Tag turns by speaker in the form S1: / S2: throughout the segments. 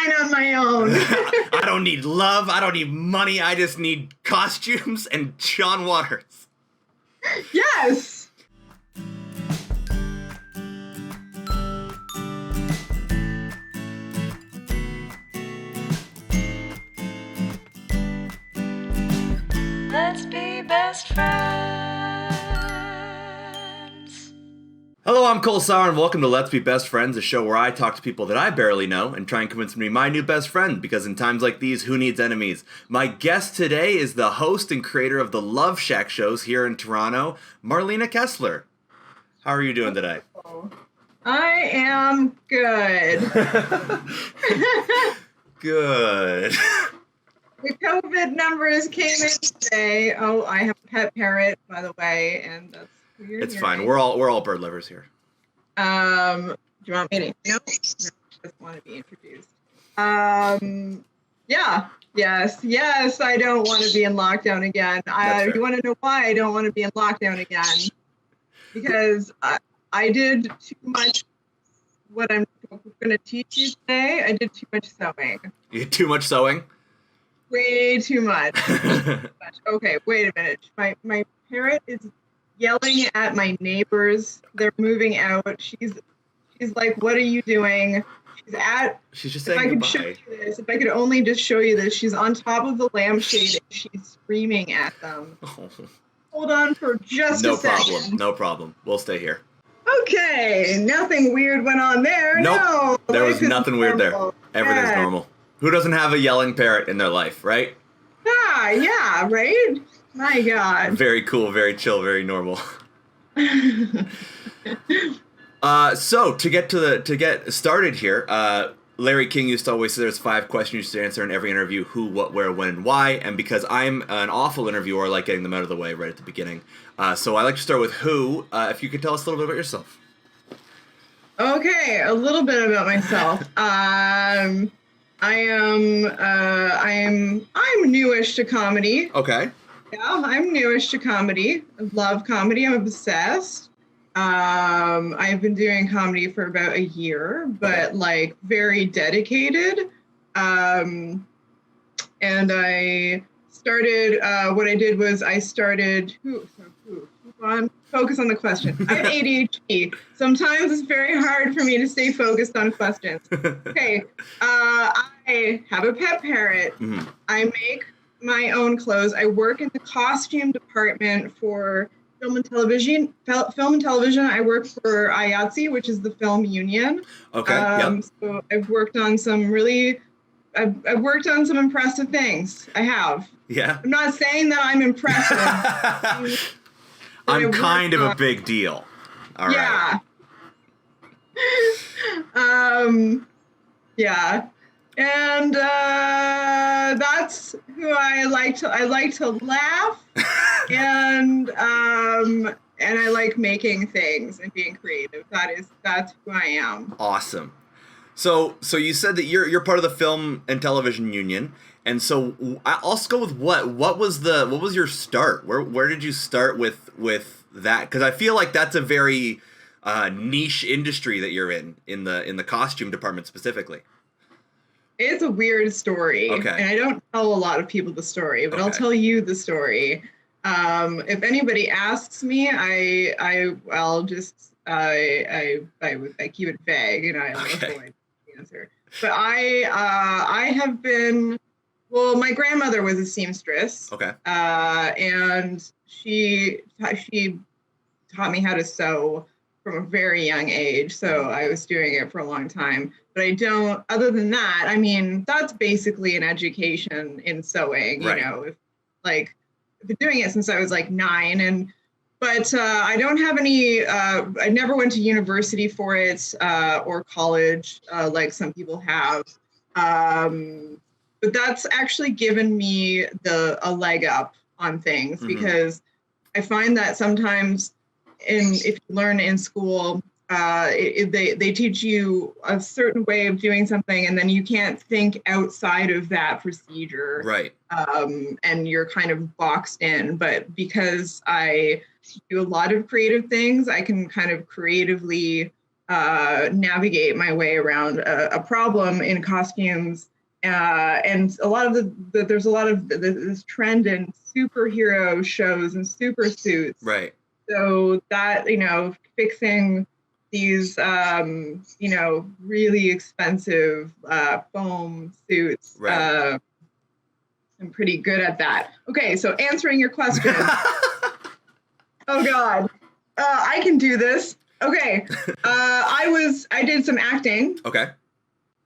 S1: fine on my own.
S2: I don't need love. I don't need money. I just need costumes and Sean Waters.
S1: Yes.
S3: Let's be best friends.
S2: Hello, I'm Cole Sauer, and welcome to Let's Be Best Friends, a show where I talk to people that I barely know and try and convince them to be my new best friend, because in times like these, who needs enemies? My guest today is the host and creator of the Love Shack shows here in Toronto, Marlena Kaesler. How are you doing today?
S1: I am good.
S2: Good.
S1: The COVID numbers came in today. Oh, I have a pet parrot, by the way, and that's who you're
S2: It's
S1: hearing.
S2: fine. We're all bird lovers here.
S1: Do you want me to? No, I just want to be introduced. Yeah. Yes. I don't want to be in lockdown again. You want to know why I don't want to be in lockdown again? Because I did too much. What I'm going to teach you today, I did too much sewing.
S2: You did too much sewing?
S1: Way too much. Okay, wait a minute. My parrot is yelling at my neighbors. They're moving out. She's like, "What are you doing?"
S2: She's just saying goodbye.
S1: If I could only just show you this, she's on top of the lampshade and she's screaming at them.
S2: Oh.
S1: Hold on for just a second.
S2: No problem. We'll stay here.
S1: Okay, nothing weird went on there.
S2: Nope.
S1: No,
S2: there was
S1: life is
S2: nothing weird there.
S1: normal.
S2: Everything's
S1: Yeah.
S2: normal. Who doesn't have a yelling parrot in their life, right?
S1: Yeah, right? My God.
S2: Very cool, very chill, very normal. So to get started here, Larry King used to always say there's 5 questions you should answer in every interview: who, what, where, when, and why. And because I'm an awful interviewer, I like getting them out of the way right at the beginning. So I like to start with who. If you could tell us a little bit about yourself.
S1: Okay, a little bit about myself. I'm newish to comedy.
S2: Okay.
S1: Yeah, I'm newish to comedy. I love comedy. I'm obsessed. I've been doing comedy for about a year, but like very dedicated. And I started, what I did was I started, focus on the question. I have ADHD. Sometimes it's very hard for me to stay focused on questions. Okay, I have a pet parrot.
S2: Mm-hmm.
S1: I make my own clothes. I work in the costume department for film and television. I work for IATSE, which is the film union.
S2: Okay. Yep.
S1: So I've worked on some impressive things. I have.
S2: Yeah.
S1: I'm not saying that I'm impressive.
S2: I'm kind of a big deal. All right.
S1: Yeah. And that's who I like to laugh and I like making things and being creative. That's who I am.
S2: Awesome. So you said that you're part of the film and television union, and so I'll go with what was your start? Where did you start with that? Because I feel like that's a very niche industry that you're in the costume department specifically.
S1: It's a weird story.
S2: Okay.
S1: And I don't tell a lot of people the story, but
S2: Okay.
S1: I'll tell you the story. If anybody asks me, I'll just I keep it vague, and I'll avoid the answer. But I have been, well, my grandmother was a seamstress.
S2: Okay.
S1: And she taught me how to sew from a very young age, so I was doing it for a long time. But I don't, other than that, I mean, that's basically an education in sewing,
S2: Right.
S1: you know, I've been doing it since I was like 9, but I don't have any, I never went to university for it or college like some people have. But that's actually given me a leg up on things,
S2: Mm-hmm.
S1: because I find that sometimes if you learn in school, they teach you a certain way of doing something, and then you can't think outside of that procedure.
S2: Right.
S1: And you're kind of boxed in. But because I do a lot of creative things, I can kind of creatively navigate my way around a problem in costumes. And a lot of there's a lot of this trend in superhero shows and super suits.
S2: Right.
S1: So that, fixing these, really expensive foam suits.
S2: Right.
S1: I'm pretty good at that. Okay, so answering your question. Oh God, I can do this. Okay, I did some acting.
S2: Okay.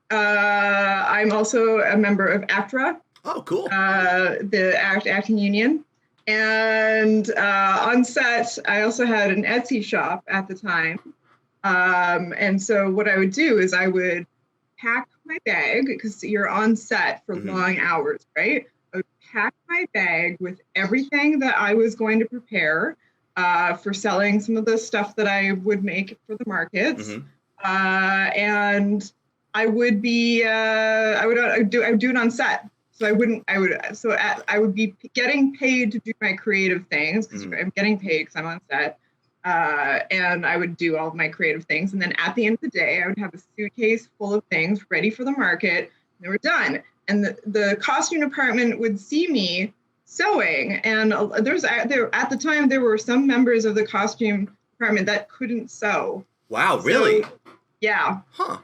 S1: I'm also a member of ACTRA.
S2: Oh, cool.
S1: The acting union. And on set, I also had an Etsy shop at the time. And so what I would do is I would pack my bag, because you're on set for long hours, right? I would pack my bag with everything that I was going to prepare for selling some of the stuff that I would make for the markets. And I would be, I would do it on set. So I would be getting paid to do my creative things, because I'm getting paid because I'm on set. And I would do all of my creative things. And then at the end of the day, I would have a suitcase full of things ready for the market. And they were done. And the costume department would see me sewing. And at the time, there were some members of the costume department that couldn't sew.
S2: Wow, really?
S1: So, yeah.
S2: Huh.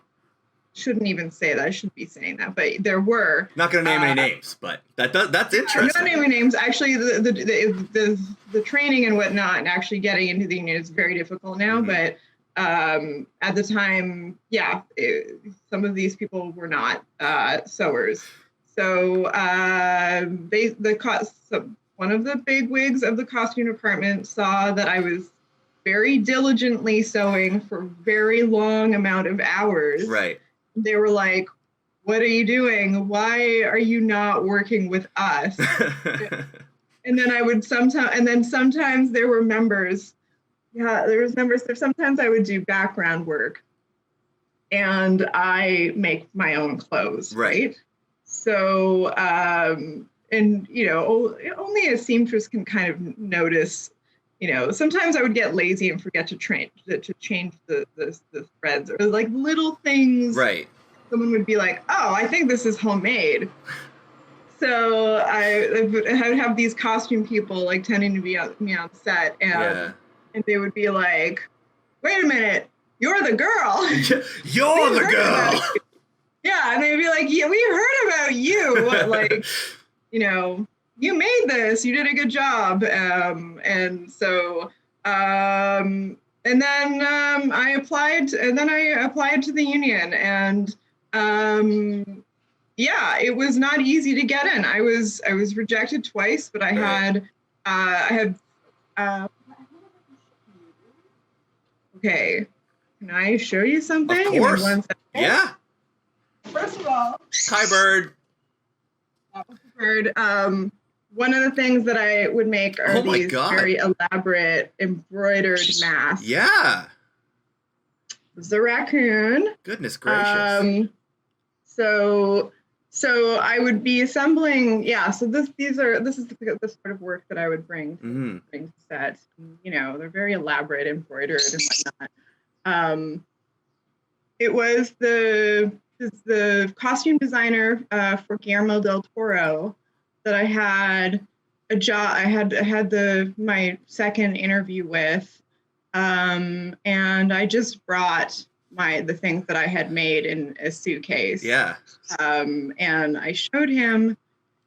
S1: Shouldn't even say that. I shouldn't be saying that, but there were.
S2: Not going to name any names, but that's interesting.
S1: I'm not naming names. Actually, the training and whatnot, and actually getting into the union is very difficult now. But at the time, some of these people were not sewers. So one of the big wigs of the costume department saw that I was very diligently sewing for a very long amount of hours.
S2: Right.
S1: They were like, "What are you doing? Why are you not working with us?" And then sometimes there were members. Yeah, there was members. Sometimes I would do background work, and I make my own clothes. Right. So, only a seamstress can kind of notice. Sometimes I would get lazy and forget to change the threads, or like little things. Right. Someone would be like, "Oh, I think this is homemade." So I would have these costume people like tending to be me on set, and they would be like, "Wait a minute, you're the girl."
S2: You're the girl.
S1: Yeah, and they'd be like, "Yeah, we heard about you." Like, you made this, you did a good job. And so, and then I applied to the union, and it was not easy to get in. I was rejected twice, but I had okay, can I show you something?
S2: Of course. Yeah.
S1: First of all,
S2: hi, Bird.
S1: Bird. One of the things that I would make are these very elaborate embroidered masks.
S2: Yeah.
S1: It's a raccoon.
S2: Goodness gracious.
S1: So I would be assembling. Yeah. So this is the sort of work that I would bring to set. They're very elaborate, embroidered and whatnot. It was the costume designer for Guillermo del Toro that I had a job. I had my second interview with, and I just brought the things that I had made in a suitcase. Yeah. And I showed him,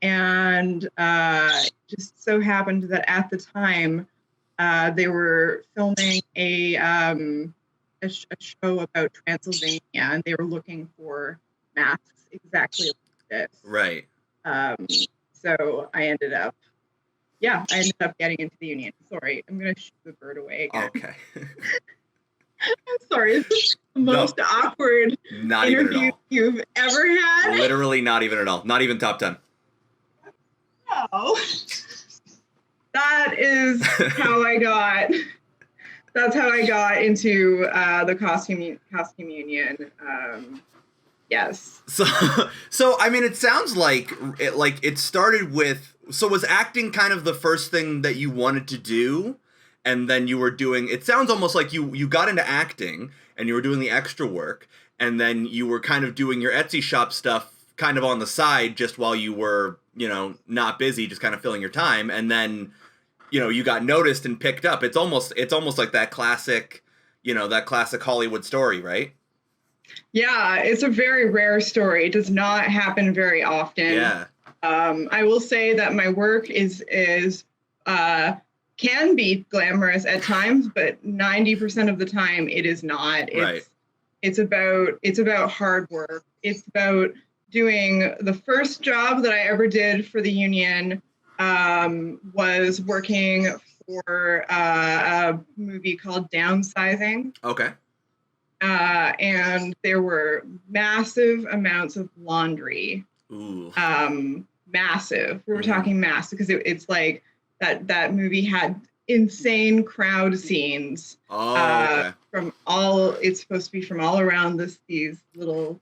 S1: and it just so happened that at the time they were filming a show about Transylvania, and they were looking for masks exactly like this. Right. So I ended up getting into the union. Sorry, I'm going to shoot the bird away again. Okay. I'm sorry. Is this the most awkward interview you've ever had?
S2: Literally not even at all. Not even top 10.
S1: No. That is how I got... That's how I got into the costume union. Yes.
S2: So I mean, it sounds like it started with. So was acting kind of the first thing that you wanted to do, and then you were doing, it sounds almost like you got into acting and you were doing the extra work, and then you were kind of doing your Etsy shop stuff kind of on the side just while you were, not busy, just kind of filling your time, and then you got noticed and picked up. It's almost like that classic Hollywood story, right?
S1: Yeah, it's a very rare story. It does not happen very often.
S2: Yeah.
S1: I will say that my work is can be glamorous at times, but 90% of the time it is not.
S2: Right.
S1: It's about hard work. It's about doing the first job that I ever did for the union. Was working for a movie called Downsizing.
S2: Okay.
S1: And there were massive amounts of laundry.
S2: Ooh.
S1: Massive. We were talking massive because it's like that movie had insane crowd scenes.
S2: Oh, okay.
S1: It's supposed to be from all around this little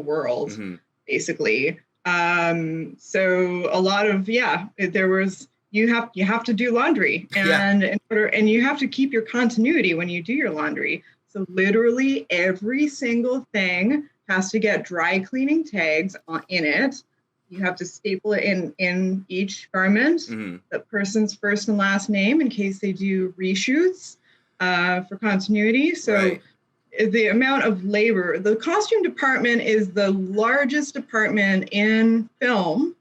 S1: world, basically. So a lot of, there was, you have to do laundry, and and you have to keep your continuity when you do your laundry. So literally every single thing has to get dry cleaning tags in it. You have to staple it in each garment, the person's first and last name, in case they do reshoots for continuity. So the amount of labor, the costume department is the largest department in film.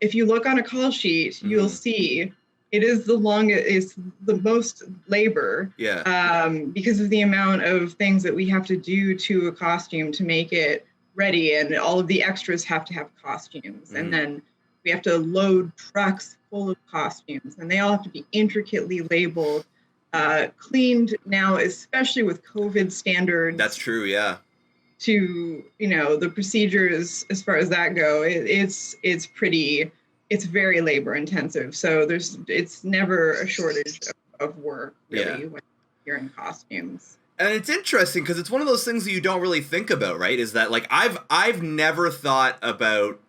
S1: If you look on a call sheet, you'll see it is it's the most labor. Yeah. Because of the amount of things that we have to do to a costume to make it ready, and all of the extras have to have costumes, and then we have to load trucks full of costumes, and they all have to be intricately labeled, cleaned now, especially with COVID standards.
S2: That's true, yeah.
S1: To the procedures as far as that go, it's very labor intensive. So it's never a shortage of work really when you're in costumes.
S2: And it's interesting because it's one of those things that you don't really think about, right? Is that like I've never thought about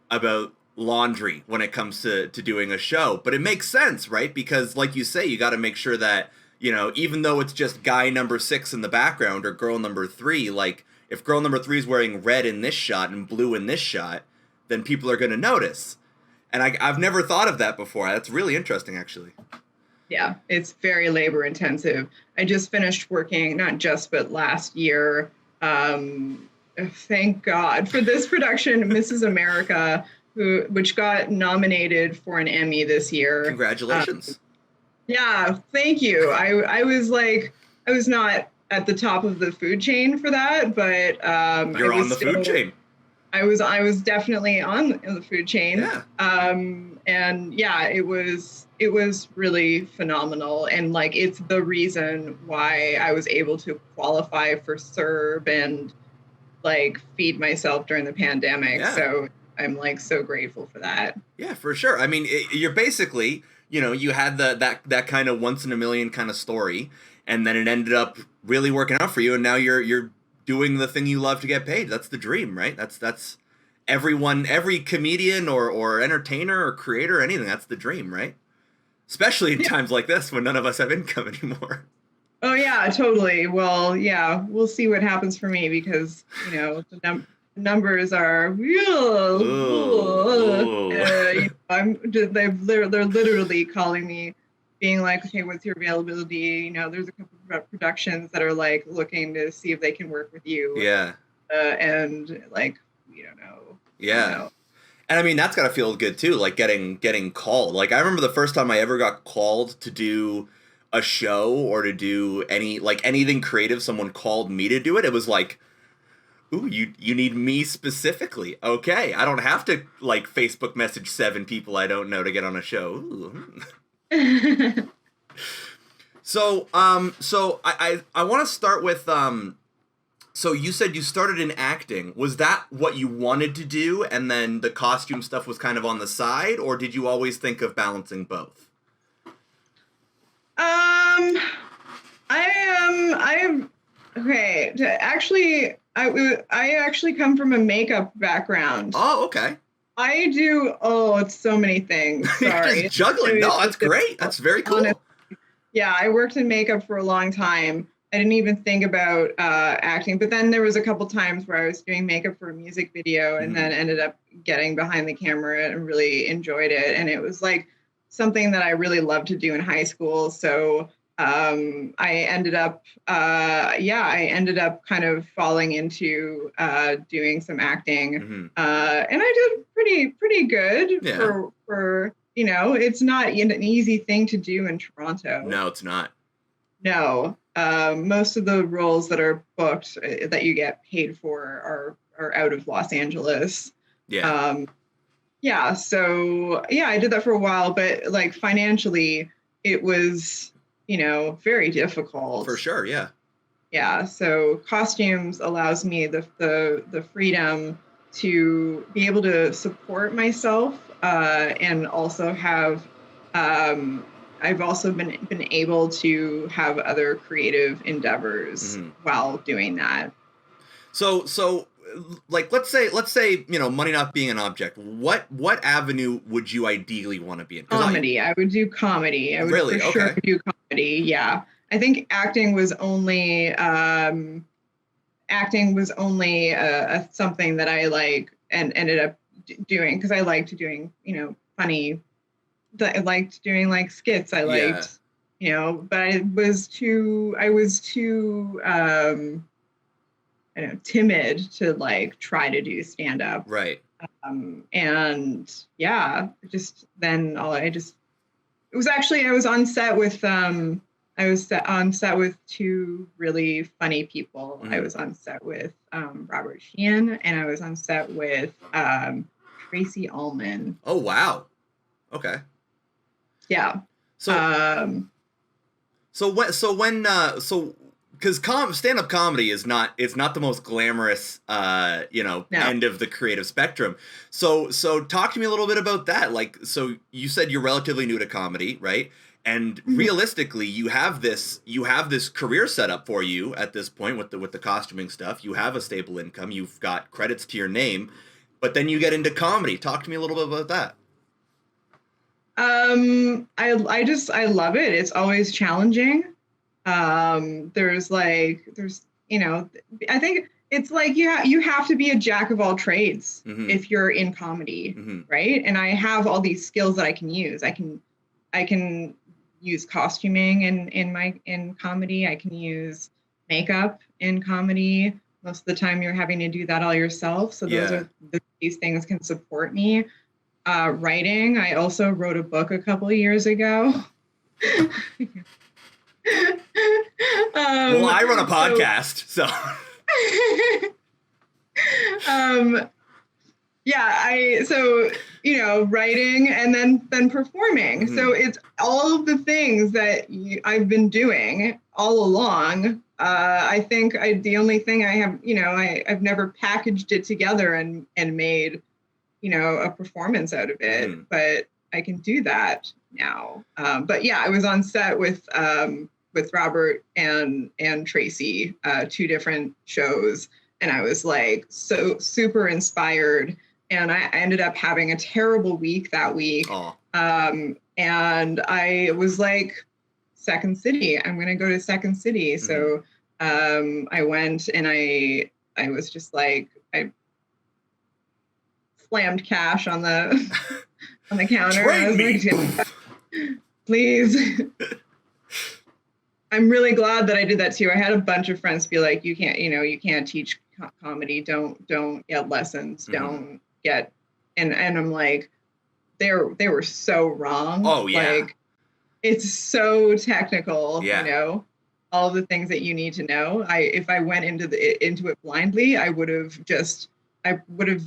S2: laundry when it comes to doing a show, but it makes sense, right? Because like you say, you got to make sure that even though it's just guy number 6 in the background or girl number 3, like if girl number 3 is wearing red in this shot and blue in this shot, then people are going to notice. And I've never thought of that before. That's really interesting, actually.
S1: Yeah, it's very labor intensive. I just finished working, not just, but last year, thank God, for this production, Mrs. America, which got nominated for an Emmy this year.
S2: Congratulations.
S1: Yeah, thank you. I was not at the top of the food chain for that, but
S2: you're on the food chain.
S1: I was definitely on the food chain.
S2: Yeah.
S1: And yeah, it was really phenomenal, and like it's the reason why I was able to qualify for CERB and like feed myself during the pandemic. Yeah. So I'm like so grateful for that.
S2: Yeah, for sure. I mean, you're basically, you had that kind of once in a million kind of story, and then it ended up really working out for you, and now you're doing the thing you love to get paid. That's the dream, right? That's every comedian or entertainer or creator or anything. That's the dream, right? Especially in times like this when none of us have income anymore.
S1: Oh yeah, totally. Well, yeah, we'll see what happens for me because the numbers are real. They're literally calling me, being like, okay, what's your availability? There's a couple of productions that are like looking to see if they can work with you.
S2: Yeah.
S1: And like, we don't know.
S2: Yeah. And I mean, that's gotta feel good too, like getting called. Like I remember the first time I ever got called to do a show or to do anything creative, someone called me to do it. It was like, ooh, you need me specifically. Okay. I don't have to like Facebook message 7 people I don't know to get on a show. Ooh. So I want to start with so you said you started in acting. Was that what you wanted to do, and then the costume stuff was kind of on the side, or did you always think of balancing both?
S1: I actually come from a makeup background.
S2: Oh, okay.
S1: I do, it's so many things.
S2: You're
S1: Sorry.
S2: just juggling. No, that's great. That's very cool.
S1: Yeah, I worked in makeup for a long time. I didn't even think about acting, but then there was a couple times where I was doing makeup for a music video and then ended up getting behind the camera and really enjoyed it. And it was like something that I really loved to do in high school. So I ended up, I ended up kind of falling into doing some acting, and I did pretty good for it's not an easy thing to do in Toronto.
S2: No, it's not.
S1: No, most of the roles that are booked that you get paid for are out of Los Angeles.
S2: Yeah.
S1: So I did that for a while, but like financially, it was very difficult.
S2: For sure, yeah.
S1: Yeah, so costumes allows me the freedom to be able to support myself and also have I've also been able to have other creative endeavors while doing that.
S2: So like let's say money not being an object, what avenue would you ideally want to be in?
S1: Comedy. I would do comedy. I would
S2: really?
S1: for sure do comedy. Yeah. I think acting was only something that I like and ended up doing because I liked doing funny. I liked doing like skits. I liked but I was too timid to like try to do stand up.
S2: Right.
S1: And yeah, just then it was actually I was on set with two really funny people. I was on set with Robert Sheehan and I was on set with Tracy Ullman.
S2: Oh wow. Okay.
S1: Yeah.
S2: Because stand-up comedy is not the most glamorous end of the creative spectrum. So talk to me a little bit about that. Like, so you said you're relatively new to comedy, right? And realistically, you have this career set up for you at this point with the costuming stuff. You have a stable income. You've got credits to your name, but then you get into comedy. Talk to me a little bit about that.
S1: I love it. It's always challenging. I think it's like you have to be a jack of all trades if you're in comedy, right? And I have all these skills that I can use. I can use costuming in comedy. I can use makeup in comedy. Most of the time you're having to do that all yourself. So these things can support me. Writing, I also wrote a book a couple of years ago.
S2: Well, I run a podcast, so.
S1: Writing and then performing. So it's all of the things that I've been doing all along. I think the only thing I have, I've never packaged it together and made, a performance out of it, but I can do that now. But yeah, I was on set with Robert and Tracy, two different shows. And I was like, so super inspired. And I ended up having a terrible week that week. And I was like, Second City, I'm going to go to Second City. So I went and I was just like, I slammed cash on the counter. I was like, please. I'm really glad that I did that too. I had a bunch of friends be like, you can't teach comedy. Don't get lessons. Don't get, and I'm like, they were so wrong.
S2: Oh yeah.
S1: Like, it's so technical, all the things that you need to know. If I went into it blindly, I would have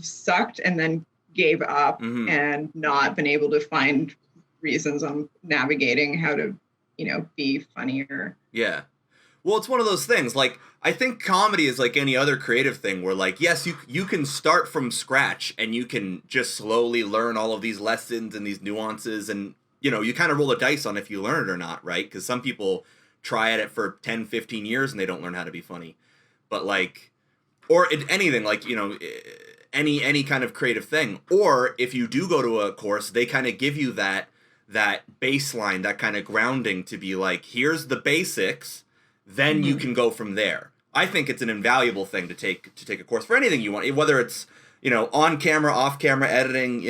S1: sucked and then gave up and not been able to find reasons on navigating how to, be funnier.
S2: Yeah. Well, it's one of those things. Like, I think comedy is like any other creative thing where, like, yes, you can start from scratch and you can just slowly learn all of these lessons and these nuances and, you kind of roll the dice on if you learn it or not, right? Because some people try at it for 10, 15 years and they don't learn how to be funny. But, like, or anything, like, any kind of creative thing. Or if you do go to a course, they kind of give you that baseline, that kind of grounding to be like, here's the basics, then you can go from there. I think it's an invaluable thing to take a course for anything you want, whether it's, on camera, off camera, editing,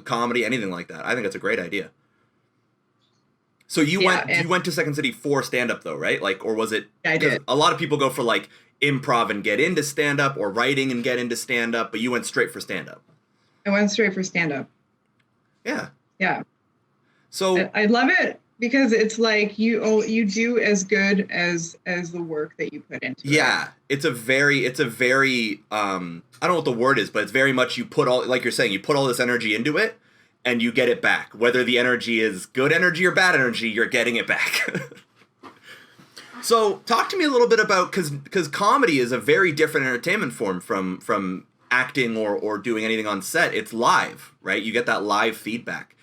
S2: comedy, anything like that. I think it's a great idea. So you went to Second City for stand-up though, right? Like, or was it?
S1: I did.
S2: A lot of people go for like improv and get into stand-up, or writing and get into stand-up, but you went straight for stand-up.
S1: I went straight for stand-up.
S2: Yeah.
S1: Yeah.
S2: So
S1: I love it because it's like you do as good as the work that you put into it.
S2: Yeah, it's a very I don't know what the word is, but it's very much you put all, like you're saying, you put all this energy into it and you get it back. Whether the energy is good energy or bad energy, you're getting it back. So talk to me a little bit about, because comedy is a very different entertainment form from acting or doing anything on set. It's live, right? You get that live feedback.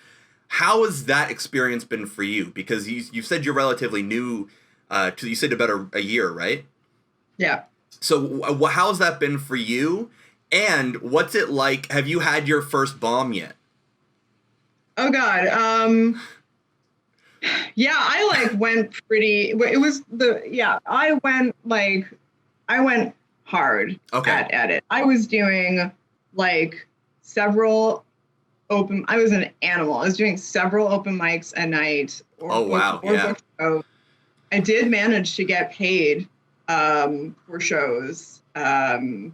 S2: How has that experience been for you? Because you said you're relatively new, you said about a year, right?
S1: Yeah.
S2: So how's that been for you? And what's it like? Have you had your first bomb yet?
S1: Oh God. Yeah, I went pretty, I went hard at it. I was doing several I was an animal. I was doing several open mics a night. I did manage to get paid for shows. It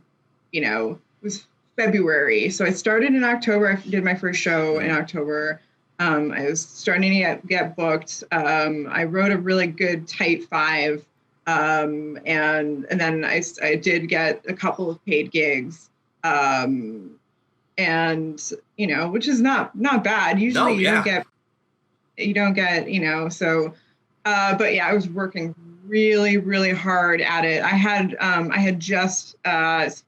S1: was February. So I started in October. I did my first show in October. I was starting to get booked. I wrote a really good tight 5. And then I did get a couple of paid gigs. Which is not bad. Usually you don't get, so, but yeah, I was working really, really hard at it. I had just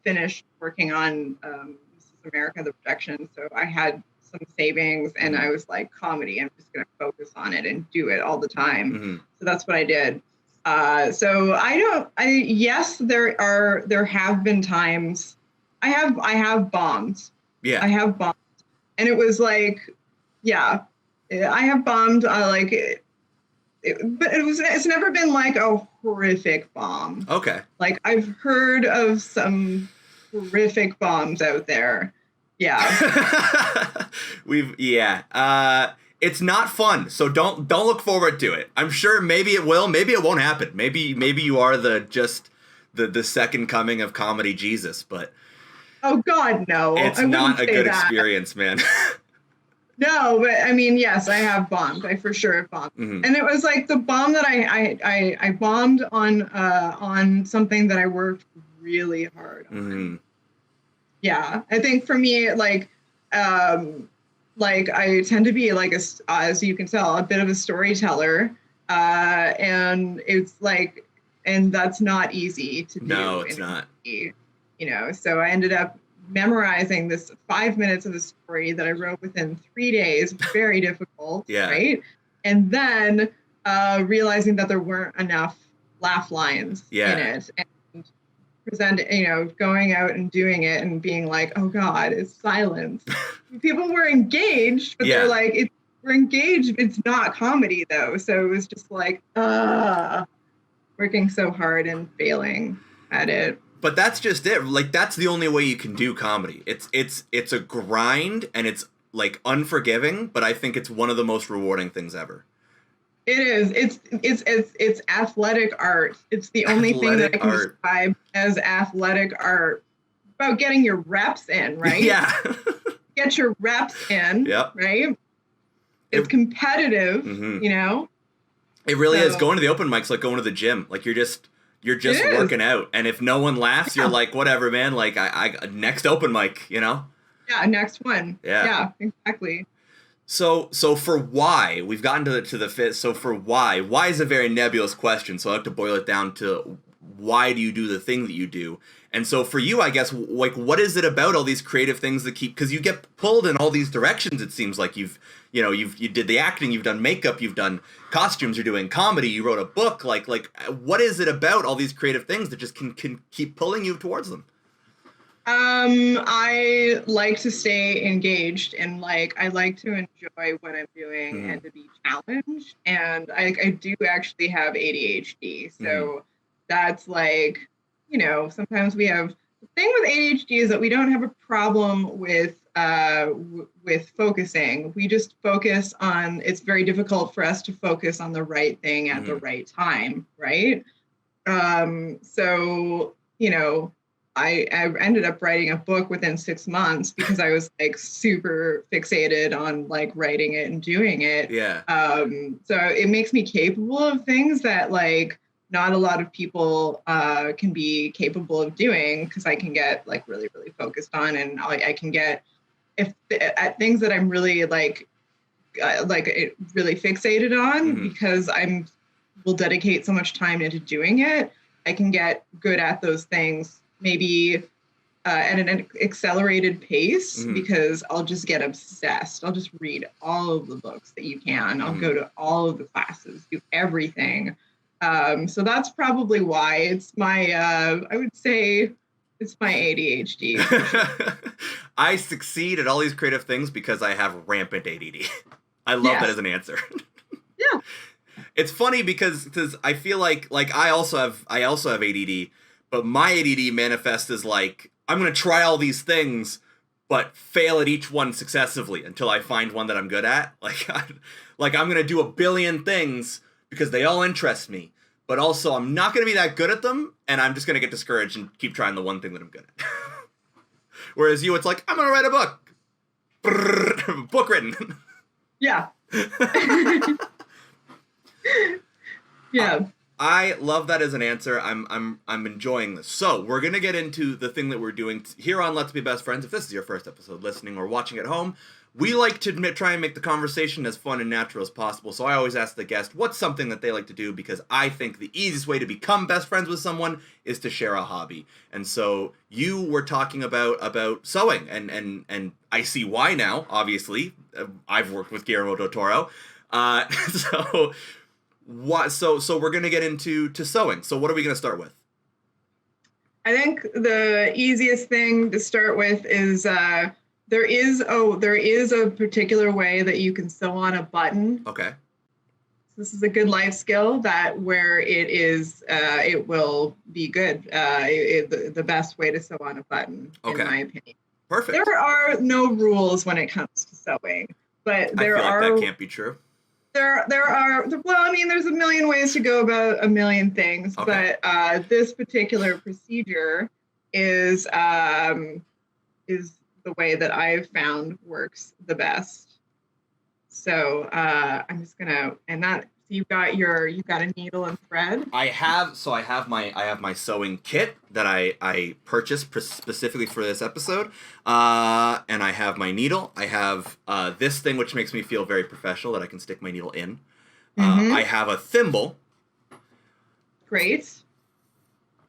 S1: finished working on This Is America, the production. So I had some savings and I was like, comedy, I'm just going to focus on it and do it all the time. Mm-hmm. So that's what I did. Yes, there have been times I have bombed.
S2: Yeah.
S1: I have bombed. And it was I have bombed. But it's never been like a horrific bomb.
S2: Okay.
S1: Like I've heard of some horrific bombs out there. Yeah.
S2: It's not fun. So don't look forward to it. I'm sure maybe it will, maybe it won't happen. Maybe you are the second coming of comedy Jesus, but
S1: oh God, no.
S2: It's not a good experience, man.
S1: No, but I mean, yes, I have bombed. I for sure have bombed. Mm-hmm. And it was like the bomb that I bombed on something that I worked really hard on. Mm-hmm. Yeah. I think for me, I tend to be as you can tell, a bit of a storyteller. And it's and that's not easy to do.
S2: No, it's not.
S1: So I ended up memorizing this 5 minutes of a story that I wrote within 3 days. Very difficult,
S2: yeah.
S1: Right? And then realizing that there weren't enough laugh lines in it, and going out and doing it and being like, oh God, it's silence. People were engaged, but they're like, we're engaged. It's not comedy though. So it was just working so hard and failing at it.
S2: But that's just it. That's the only way you can do comedy. It's a grind and it's unforgiving, but I think it's one of the most rewarding things ever.
S1: It is. It's athletic art. It's the only thing that I can describe as athletic art. About getting your reps in, right?
S2: Yeah.
S1: Get your reps in.
S2: Yep.
S1: Right? It's competitive,
S2: mm-hmm. It really is. Going to the open mics like going to the gym. You're just working out, and if no one laughs, you're like, whatever, man. I next open mic,
S1: Yeah, next one. Yeah, exactly.
S2: So for why, we've gotten to the fit. So for why is a very nebulous question. So I like to boil it down to why do you do the thing that you do? And so for you, I guess, what is it about all these creative things that keep, because you get pulled in all these directions. It seems like you did the acting, you've done makeup, you've done costumes, you're doing comedy, you wrote a book. What is it about all these creative things that just can keep pulling you towards them?
S1: I like to stay engaged and like I like to enjoy what I'm doing and to be challenged. And I do actually have ADHD. So that's like, sometimes we have the thing with ADHD is that we don't have a problem with focusing. We just focus on, it's very difficult for us to focus on the right thing at the right time, right? So, I ended up writing a book within 6 months because I was like super fixated on like writing it and doing it.
S2: Yeah.
S1: So it makes me capable of things that like not a lot of people can be capable of doing because I can get like really, really focused on, and I can get at things that I'm really like really fixated on because will dedicate so much time into doing it. I can get good at those things maybe at an accelerated pace because I'll just get obsessed. I'll just read all of the books that you can. I'll go to all of the classes, do everything. So that's probably why it's my, I would say it's my ADHD.
S2: I succeed at all these creative things because I have rampant ADD. I love that as an answer.
S1: Yeah.
S2: It's funny because I feel like I also have ADD, but my ADD manifests as like I'm gonna try all these things, but fail at each one successively until I find one that I'm good at. Like I'm gonna do a billion things because they all interest me, but also I'm not gonna be that good at them, and I'm just gonna get discouraged and keep trying the one thing that I'm good at. Whereas you, it's like I'm gonna write a book, book written.
S1: Yeah. Yeah.
S2: I love that as an answer. I'm enjoying this. So we're gonna get into the thing that we're doing here on Let's Be Best Friends. If this is your first episode listening or watching at home, we like to try and make the conversation as fun and natural as possible. So I always ask the guest what's something that they like to do, because I think the easiest way to become best friends with someone is to share a hobby. And so you were talking about sewing, and I see why now. Obviously, I've worked with Guillermo del Toro, so. So we're gonna get into sewing. So what are we gonna start with?
S1: I think the easiest thing to start with is there is a particular way that you can sew on a button.
S2: Okay.
S1: This is a good life skill where it will be good. The best way to sew on a button, in my opinion.
S2: Perfect.
S1: There are no rules when it comes to sewing, but
S2: I feel like that can't be true.
S1: There are, well, I mean, there's a million ways to go about a million things, but this particular procedure is the way that I've found works the best. So I'm just gonna, so you got a needle and thread. I have my sewing kit that I purchased specifically for this episode, and I have my needle. I have this thing which makes me feel very professional that I can stick my needle in. I have a thimble. Great.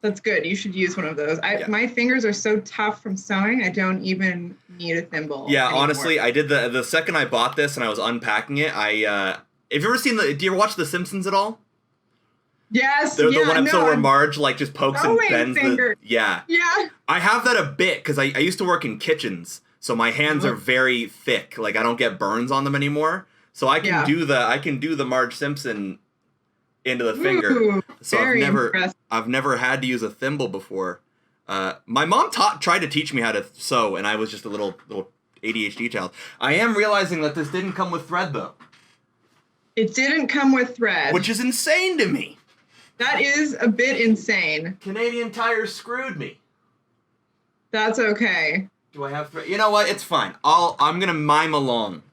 S1: That's good. You should use one of those. My fingers are so tough from sewing, I don't even need a thimble. Yeah, anymore. Honestly, I did the second I bought this and I was unpacking it, have you ever seen do you ever watch The Simpsons at all? Yes. The one episode where Marge like just pokes and bends Yeah. I have that a bit because I used to work in kitchens, so my hands are very thick. Like I don't get burns on them anymore. So I can do the Marge Simpson into the finger. So I've never had to use a thimble before. My mom tried to teach me how to sew, and I was just a little ADHD child. I am realizing that this didn't come with thread though. It didn't come with thread. Which is insane to me. That is a bit insane. Canadian Tire screwed me. That's okay. Do I have thread? You know what? It's fine. I'm going to mime along.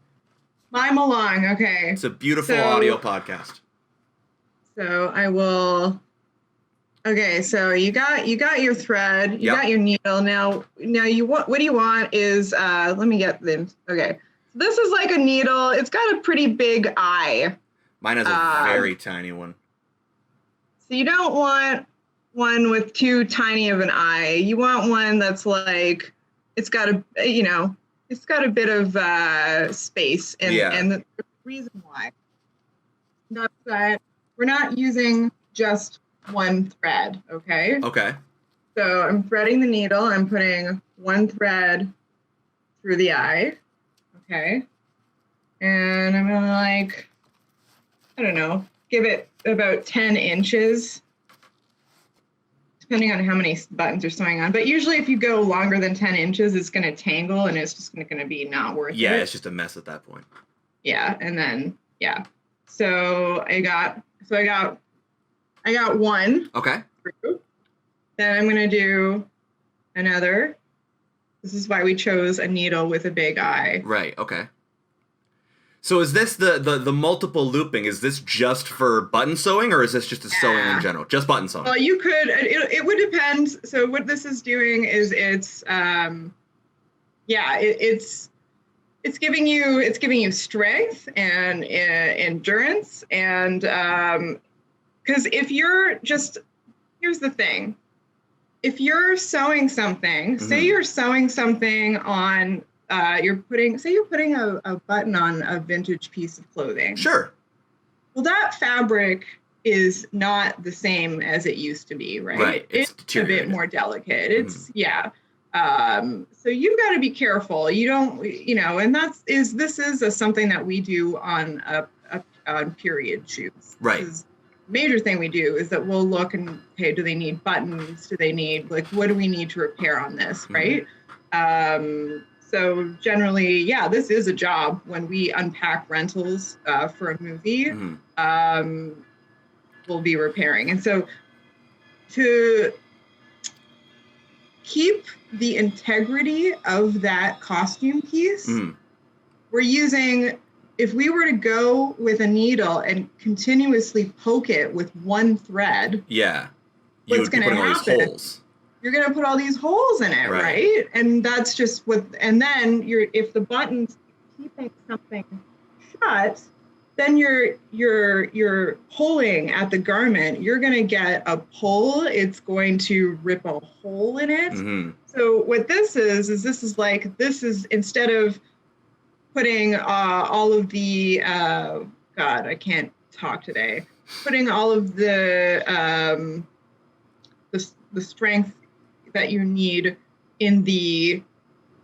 S1: Mime along, okay. It's a beautiful audio podcast. So I will... Okay, so you got your thread, you got your needle. Now what do you want is let me get them. Okay. This is like a needle. It's got a pretty big eye. Mine has a very tiny one. So you don't want one with too tiny of an eye. You want one that's like, it's got a bit of space. And the reason why, that's that we're not using just one thread, okay? Okay. So I'm threading the needle. I'm putting one thread through the eye. Okay. And I'm gonna like, I don't know, give it about 10 inches, depending on how many buttons you're sewing on. But usually if you go longer than 10 inches, it's gonna tangle and it's just gonna be not worth it.
S2: Yeah, it's just a mess at that point.
S1: Yeah, and then, yeah. So I got one.
S2: Okay.
S1: Through. Then I'm gonna do another. This is why we chose a needle with a big eye.
S2: Right, okay. So is this the multiple looping, is this just for button sewing, or is this just a sewing in general? Just button sewing?
S1: Well, you could, it would depend. So what this is doing is it's giving you strength and endurance. And because if you're just, here's the thing. If you're sewing something, say you're sewing something on, you're putting a button on a vintage piece of clothing.
S2: Sure.
S1: Well, that fabric is not the same as it used to be, right?
S2: Right.
S1: It's a bit more delicate. It's, so you've got to be careful. You don't, and this is something that we do on on period shoots.
S2: Right.
S1: Major thing we do is that we'll look and, okay, do they need buttons? Do they need, like, what do we need to repair on this, right? So generally, this is a job when we unpack rentals for a movie. We'll be repairing. And so to keep the integrity of that costume piece, we're using, if we were to go with a needle and continuously poke it with one thread, what's going to happen? You're going to put all these holes in it, right? And that's just and then if the button's keeping something shut, then you're pulling at the garment. You're going to get a pull. It's going to rip a hole in it. So what this is instead of putting all of the, God, I can't talk today, putting all of the strength that you need in the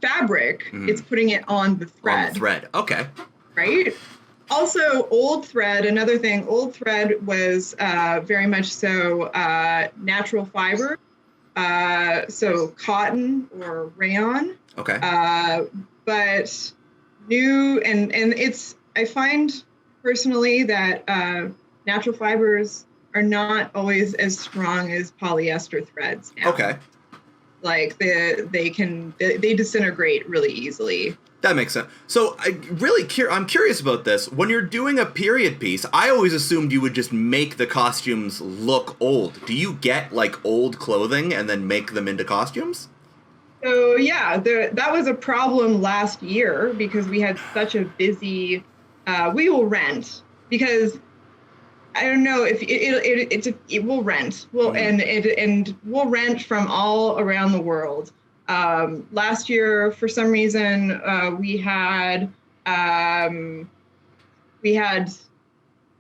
S1: fabric, it's putting it on the thread.
S2: On the thread, okay.
S1: Right? Also, old thread, another thing, old thread was very much so natural fiber, so cotton or rayon.
S2: Okay.
S1: But new, and it's, I find personally that natural fibers are not always as strong as polyester threads now.
S2: Okay.
S1: Like they disintegrate really easily.
S2: That makes sense. So I'm curious about this. When you're doing a period piece, I always assumed you would just make the costumes look old. Do you get like old clothing and then make them into costumes?
S1: So that was a problem last year because we had such a busy. We will rent because I don't know if it will rent. And we'll rent from all around the world. Last year, for some reason, we had a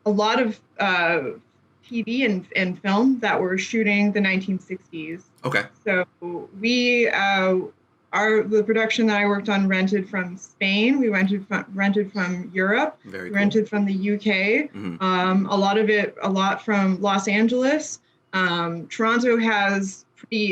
S1: lot of TV and film that were shooting the 1960s.
S2: Okay.
S1: So the production that I worked on rented from Spain. We rented from Europe.
S2: Very cool.
S1: Rented from the UK. A lot from Los Angeles. Toronto has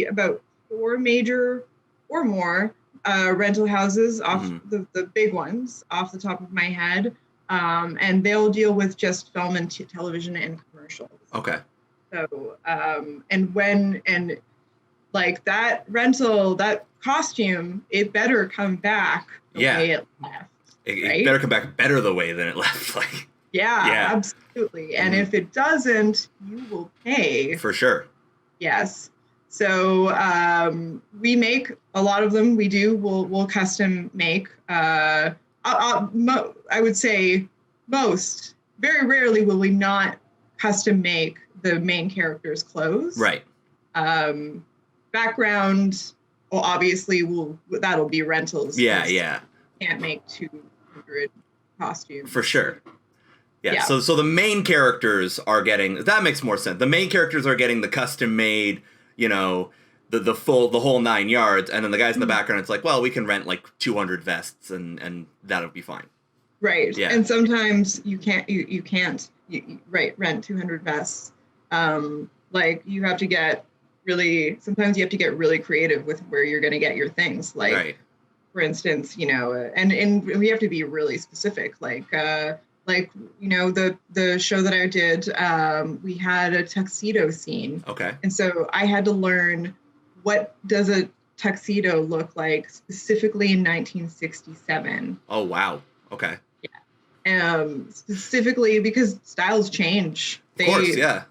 S1: about 4 major or more rental houses off the big ones off the top of my head. And they'll deal with just film and television and commercials.
S2: Okay.
S1: So, like that rental, that costume, it better come back the way it left.
S2: It better come back better the way than it left. Like.
S1: Yeah, absolutely. And if it doesn't, you will pay. For
S2: sure.
S1: Yes. So we make a lot of them. We'll custom make. I would say most. Very rarely will we not custom make the main character's clothes.
S2: Right.
S1: Background, well, obviously that'll be rentals.
S2: Yeah.
S1: Can't make 200 costumes.
S2: For sure. Yeah. So the main characters are getting, that makes more sense. The main characters are getting the custom made, the whole 9 yards, and then the guys in the background, it's like, well, we can rent like 200 vests and that'll be fine.
S1: Right.
S2: Yeah.
S1: And sometimes you can't rent 200 vests. Like you have to get sometimes you have to get really creative with where you're going to get your things. Like,
S2: Right.
S1: for instance, and we have to be really specific. Like, the show that I did, we had a tuxedo scene.
S2: Okay.
S1: And so I had to learn, what does a tuxedo look like specifically in 1967?
S2: Oh, wow. Okay.
S1: Specifically because styles change.
S2: Of course, yeah.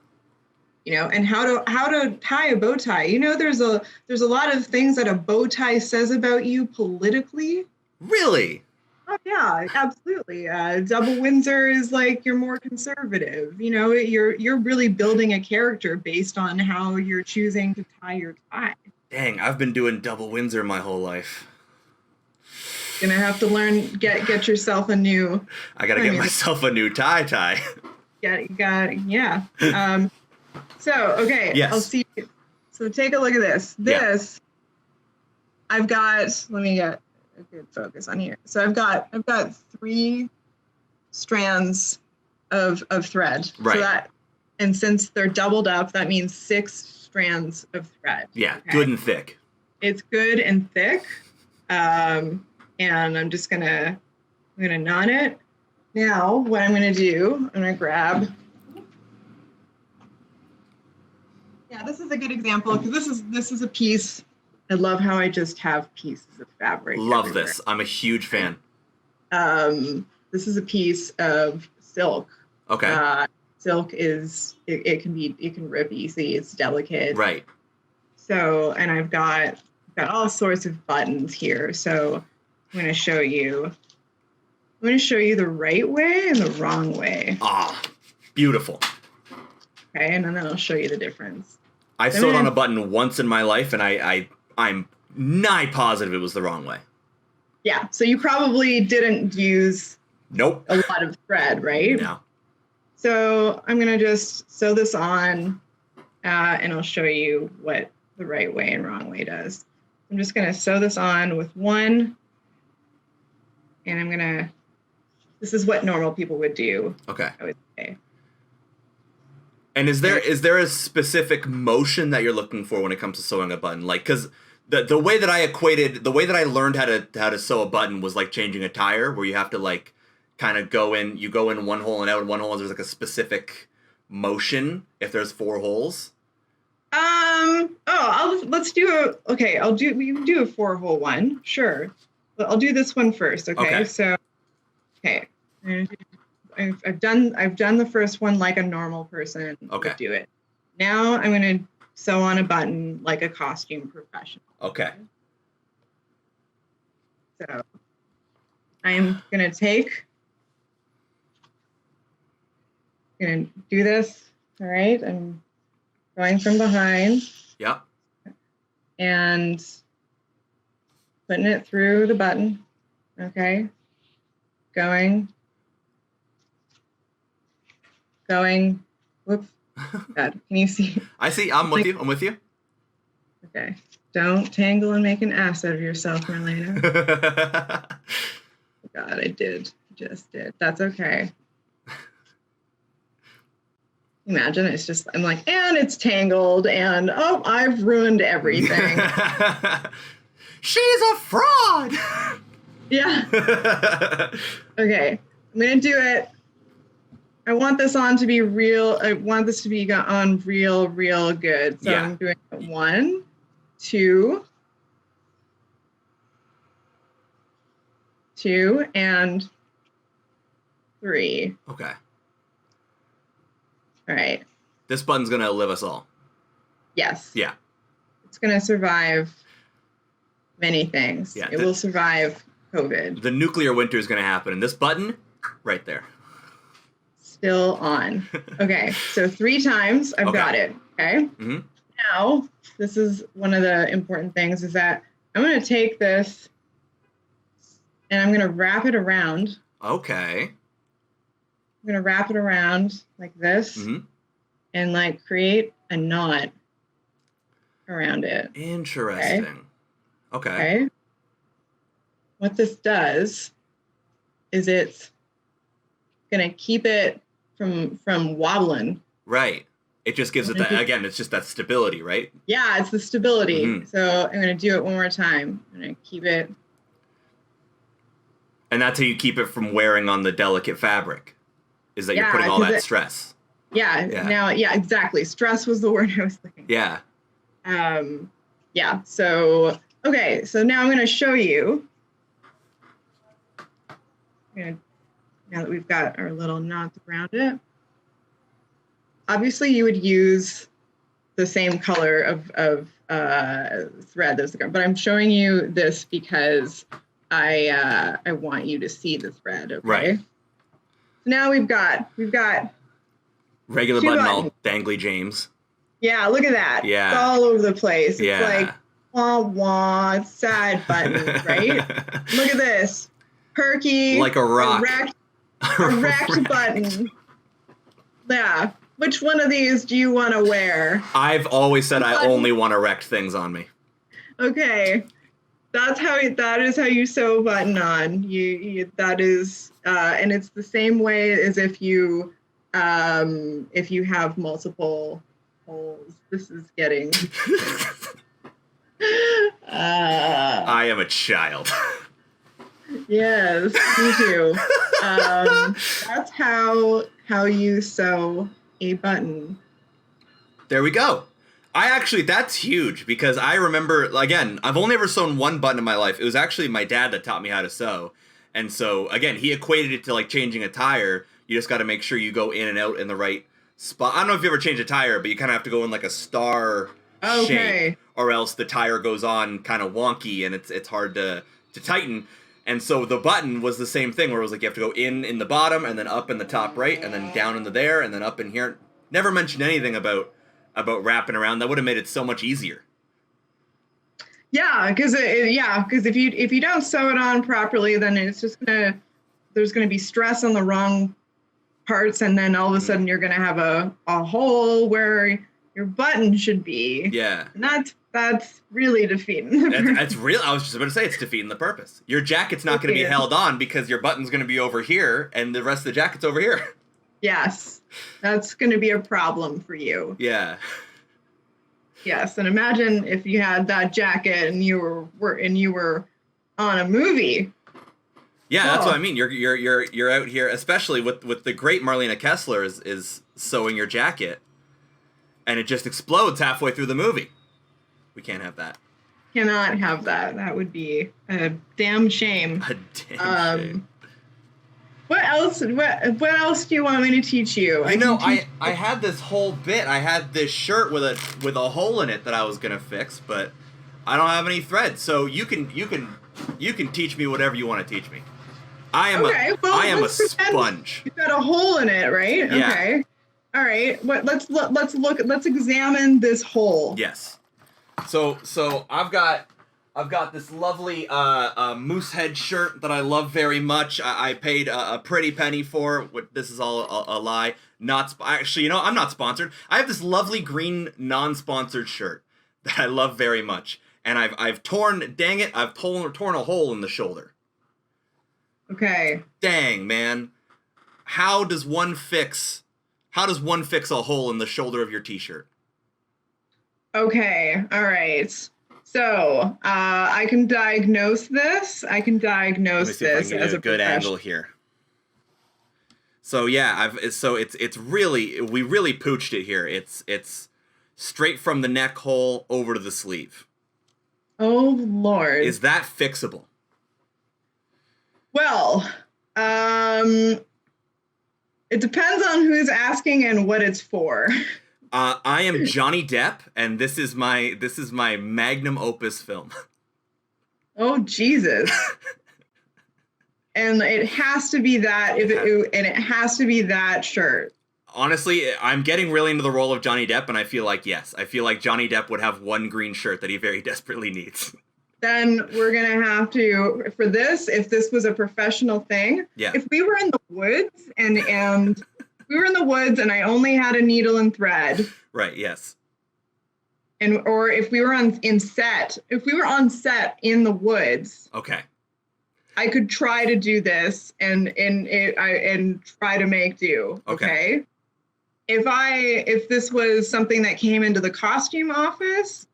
S1: And how to tie a bow tie. There's a lot of things that a bow tie says about you politically.
S2: Really?
S1: Oh yeah, absolutely. Double Windsor is like you're more conservative. You're really building a character based on how you're choosing to tie your tie.
S2: Dang, I've been doing double Windsor my whole life.
S1: Gonna have to learn, get yourself a new.
S2: I gotta get myself a new tie.
S1: Yeah. So, okay.
S2: Yes.
S1: I'll see. So take a look at this. I've got, let me get a good focus on here. So I've got 3 strands of thread.
S2: Right.
S1: So and since they're doubled up, that means 6 strands of thread.
S2: Yeah.
S1: Okay?
S2: Good and thick.
S1: It's good and thick. And I'm gonna knot it. Now, what I'm gonna do, I'm gonna grab. Yeah, this is a good example because this is a piece. I love how I just have pieces of fabric.
S2: Love
S1: everywhere.
S2: this. I'm a huge fan.
S1: This is a piece of silk.
S2: Okay.
S1: Silk is it can rip easy. It's delicate.
S2: Right.
S1: So, and I've got all sorts of buttons here. So I'm going to show you the right way and the wrong way.
S2: Ah, beautiful.
S1: Okay, and then I'll show you the difference.
S2: I sewed on a button once in my life, and I'm nigh positive it was the wrong way.
S1: Yeah, so you probably didn't use
S2: Nope.
S1: a lot of thread, right?
S2: No.
S1: So I'm going to just sew this on, and I'll show you what the right way and wrong way does. I'm just going to sew this on with one, and this is what normal people would do.
S2: Okay.
S1: I would say.
S2: And is there a specific motion that you're looking for when it comes to sewing a button? Like, because the way that I learned how to sew a button was like changing a tire, where you have to like kind of go in one hole and out in one hole, and there's like a specific motion if there's 4 holes.
S1: Let's do we can do a 4-hole one, sure. But I'll do this one first, okay? So, okay. I've done the first one like a normal person would do it. Now I'm going to sew on a button like a costume professional.
S2: Okay.
S1: So I'm going to do this, all right? I'm going from behind.
S2: Yep.
S1: And putting it through the button, okay? Going, whoops. God, can you see?
S2: I see. I'm with you.
S1: Okay. Don't tangle and make an ass out of yourself, Marlena. God, just did. That's okay. Imagine it's just, I'm like, and it's tangled, and oh, I've ruined everything.
S2: She's a fraud.
S1: Yeah. Okay, I'm gonna do it. I want this on to be real. I want this to be on real good. So I'm doing 1, 2, and 3.
S2: Okay.
S1: All right.
S2: This button's gonna outlive us all.
S1: Yes.
S2: Yeah.
S1: It's gonna survive many things.
S2: Yeah,
S1: it will survive COVID.
S2: The nuclear winter is gonna happen, and this button, right there.
S1: Still on. Okay, so 3 times I've got it. Okay.
S2: Mm-hmm.
S1: Now, this is one of the important things is that I'm going to take this and I'm going to wrap it around.
S2: Okay.
S1: I'm going to wrap it around like this and like create a knot. around it.
S2: Interesting. Okay.
S1: Okay. What this does is it's gonna keep it from wobbling.
S2: Right. It just gives it that, again, it's just that stability, right?
S1: Yeah, it's the stability.
S2: Mhm.
S1: So I'm gonna do it one more time. I'm gonna keep it.
S2: And that's how you keep it from wearing on the delicate fabric, is that you're
S1: Yeah,
S2: putting all
S1: 'cause
S2: that
S1: it-
S2: stress.
S1: Yeah,
S2: Yeah.
S1: now, yeah, exactly. Stress was the word I was looking for.
S2: Yeah.
S1: Yeah, so, okay, so now I'm gonna show you. Now that we've got our little knots around it. Obviously, you would use the same color of thread as the garment, but I'm showing you this because I want you to see the thread. Okay.
S2: Right.
S1: So now we've got
S2: Regular
S1: two
S2: button,
S1: buttons.
S2: all dangly James.
S1: Yeah, look at that.
S2: Yeah.
S1: It's all over the place.
S2: Yeah.
S1: It's like wah wah sad buttons, right? Look at this. Perky,
S2: Like a rock.
S1: erect button. Yeah. Which one of these do you want to wear?
S2: I've always said I
S1: Button.
S2: only want erect things on me.
S1: Okay. That is how you sew a button on. That is and it's the same way as if you have multiple holes. This is getting
S2: I am a child.
S1: yes, me too. That's how you sew a button.
S2: There we go. That's huge because I remember, again, I've only ever sewn one button in my life. It was actually my dad that taught me how to sew. And so, again, he equated it to like changing a tire. You just got to make sure you go in and out in the right spot. I don't know if you ever change a tire, but you kind of have to go in like a star shape, or else the tire goes on kind of wonky and it's hard to tighten. And so the button was the same thing where it was like you have to go in the bottom and then up in the top right and then down into there and then up in here. Never mentioned anything about wrapping around. That would have made it so much easier.
S1: Yeah, because if you don't sew it on properly, then it's just there's gonna be stress on the wrong parts, and then all of a sudden you're gonna have a hole where your button should be.
S2: Yeah,
S1: and that's really defeating.
S2: That's real. I was just about to say it's defeating the purpose. Your jacket's not going to be held on because your button's going to be over here, and the rest of the jacket's over here.
S1: Yes, that's going to be a problem for you.
S2: Yeah.
S1: Yes, and imagine if you had that jacket and you were on a movie.
S2: Yeah, that's what I mean. You're out here, especially with the great Marlena Kaesler is sewing your jacket, and it just explodes halfway through the movie. We can't have that.
S1: Cannot have that. That would be a damn shame.
S2: A damn shame.
S1: What else? What else do you want me to teach you?
S2: I had this whole bit. I had this shirt with a hole in it that I was gonna fix, but I don't have any thread. So you can teach me whatever you want to teach me. I am a sponge.
S1: You've got a hole in it, right?
S2: Yeah.
S1: Okay. All right. Let's examine this hole.
S2: Yes. So I've got this lovely moose head shirt that I love very much. I paid a pretty penny for. This is all a lie. Actually, I'm not sponsored. I have this lovely green non-sponsored shirt that I love very much, and I've torn a hole in the shoulder.
S1: Okay.
S2: Dang, man. How does one fix a hole in the shoulder of your t-shirt?
S1: Okay. All right. So I can diagnose this.
S2: Let me see if I can get
S1: as
S2: a good angle here. So yeah, it's really, we really pooched it here. It's straight from the neck hole over to the sleeve.
S1: Oh Lord.
S2: Is that fixable?
S1: Well, it depends on who's asking and what it's for.
S2: I am Johnny Depp, and this is my magnum opus film.
S1: Oh Jesus! And it has to be that and it has to be that shirt.
S2: Honestly, I'm getting really into the role of Johnny Depp, and I feel like Johnny Depp would have one green shirt that he very desperately needs.
S1: Then we're gonna have to, for this, if this was a professional thing,
S2: yeah.
S1: If we were in the woods and we were in the woods and I only had a needle and thread.
S2: Right, yes.
S1: or if we were on set in the woods,
S2: Okay.
S1: I could try to do this and try to make do. Okay. If this was something that came into the costume office,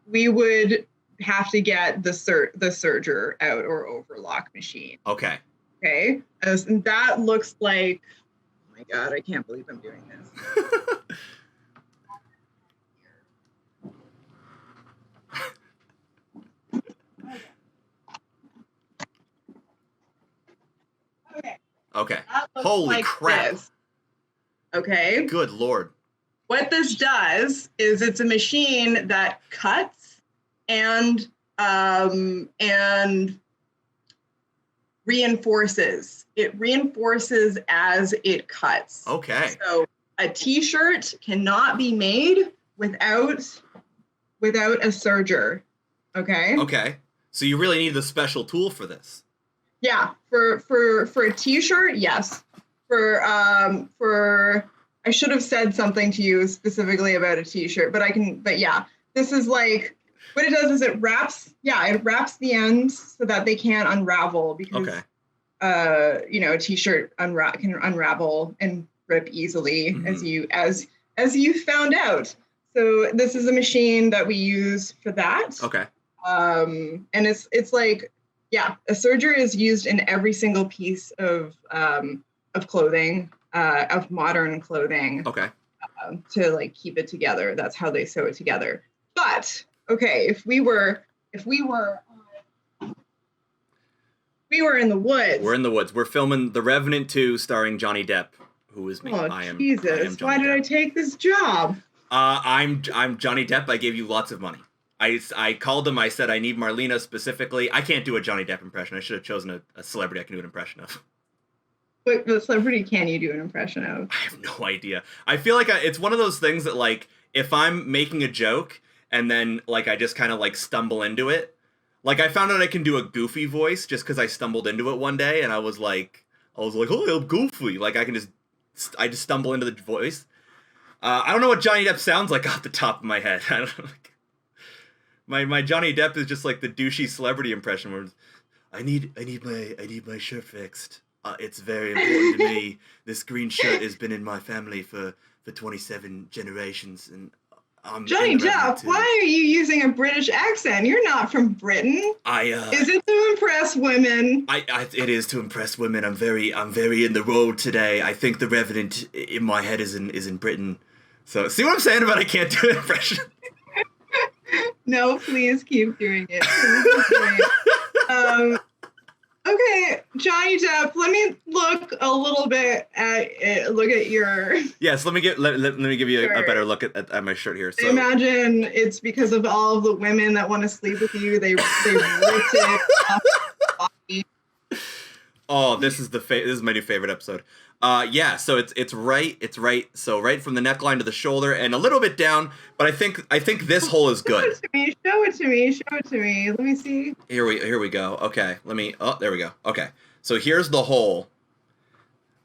S1: we would have to get the serger out or overlock machine.
S2: Okay.
S1: Okay. And that looks like, oh my God, I can't believe I'm doing this.
S2: Okay.
S1: That looks
S2: Holy
S1: like
S2: crap.
S1: this. Okay.
S2: Good Lord.
S1: What this does is it's a machine that cuts and reinforces. It reinforces as it cuts.
S2: Okay.
S1: So a t-shirt cannot be made without a serger. Okay?
S2: Okay. So you really need the special tool for this.
S1: Yeah, for a t-shirt, yes. For I should have said something to you specifically about a t-shirt, but yeah, this is like, what it does is it wraps the ends so that they can't unravel because, a t-shirt can unravel and rip easily as you found out. So this is a machine that we use for that.
S2: Okay.
S1: And it's like, yeah, a serger is used in every single piece of clothing, of modern clothing. Okay. To like keep it together. That's how they sew it together. But okay, if we were in the woods.
S2: We're in the woods. We're filming The Revenant 2 starring Johnny Depp, who is me.
S1: Oh, Jesus. Why did
S2: Depp.
S1: I take this job?
S2: I'm Johnny Depp. I gave you lots of money. I called him. I said, I need Marlena specifically. I can't do a Johnny Depp impression. I should have chosen a celebrity I can do an impression of.
S1: What celebrity can you do an impression of?
S2: I have no idea. I feel like it's one of those things that, like, if I'm making a joke and then, like, I just kind of, like, stumble into it. Like, I found out I can do a Goofy voice just because I stumbled into it one day, and I was like, oh, I'm Goofy. Like, I just stumble into the voice. I don't know what Johnny Depp sounds like off the top of my head. I don't know. My Johnny Depp is just like the douchey celebrity impression where I need my shirt fixed. It's very important to me. This green shirt has been in my family for 27 generations, and I'm
S1: Johnny Depp. Why are you using a British accent? You're not from Britain. Is it to impress women?
S2: It is to impress women. I'm very in the role today. I think the Revenant in my head is in Britain. So see what I'm saying about I can't do an impression.
S1: No, please keep doing it. Okay, Johnny Depp. Let me look a little bit at it. Look at your.
S2: Yes, let me give you a better look at my shirt here. So.
S1: I imagine it's because of all of the women that want to sleep with you. They ripped it off the body.
S2: Oh, this is my new favorite episode. Yeah, so it's right. So right from the neckline to the shoulder and a little bit down, but I think this hole is good.
S1: Show it to me. Let me see.
S2: Here we go. Okay, there we go. Okay, so here's the hole.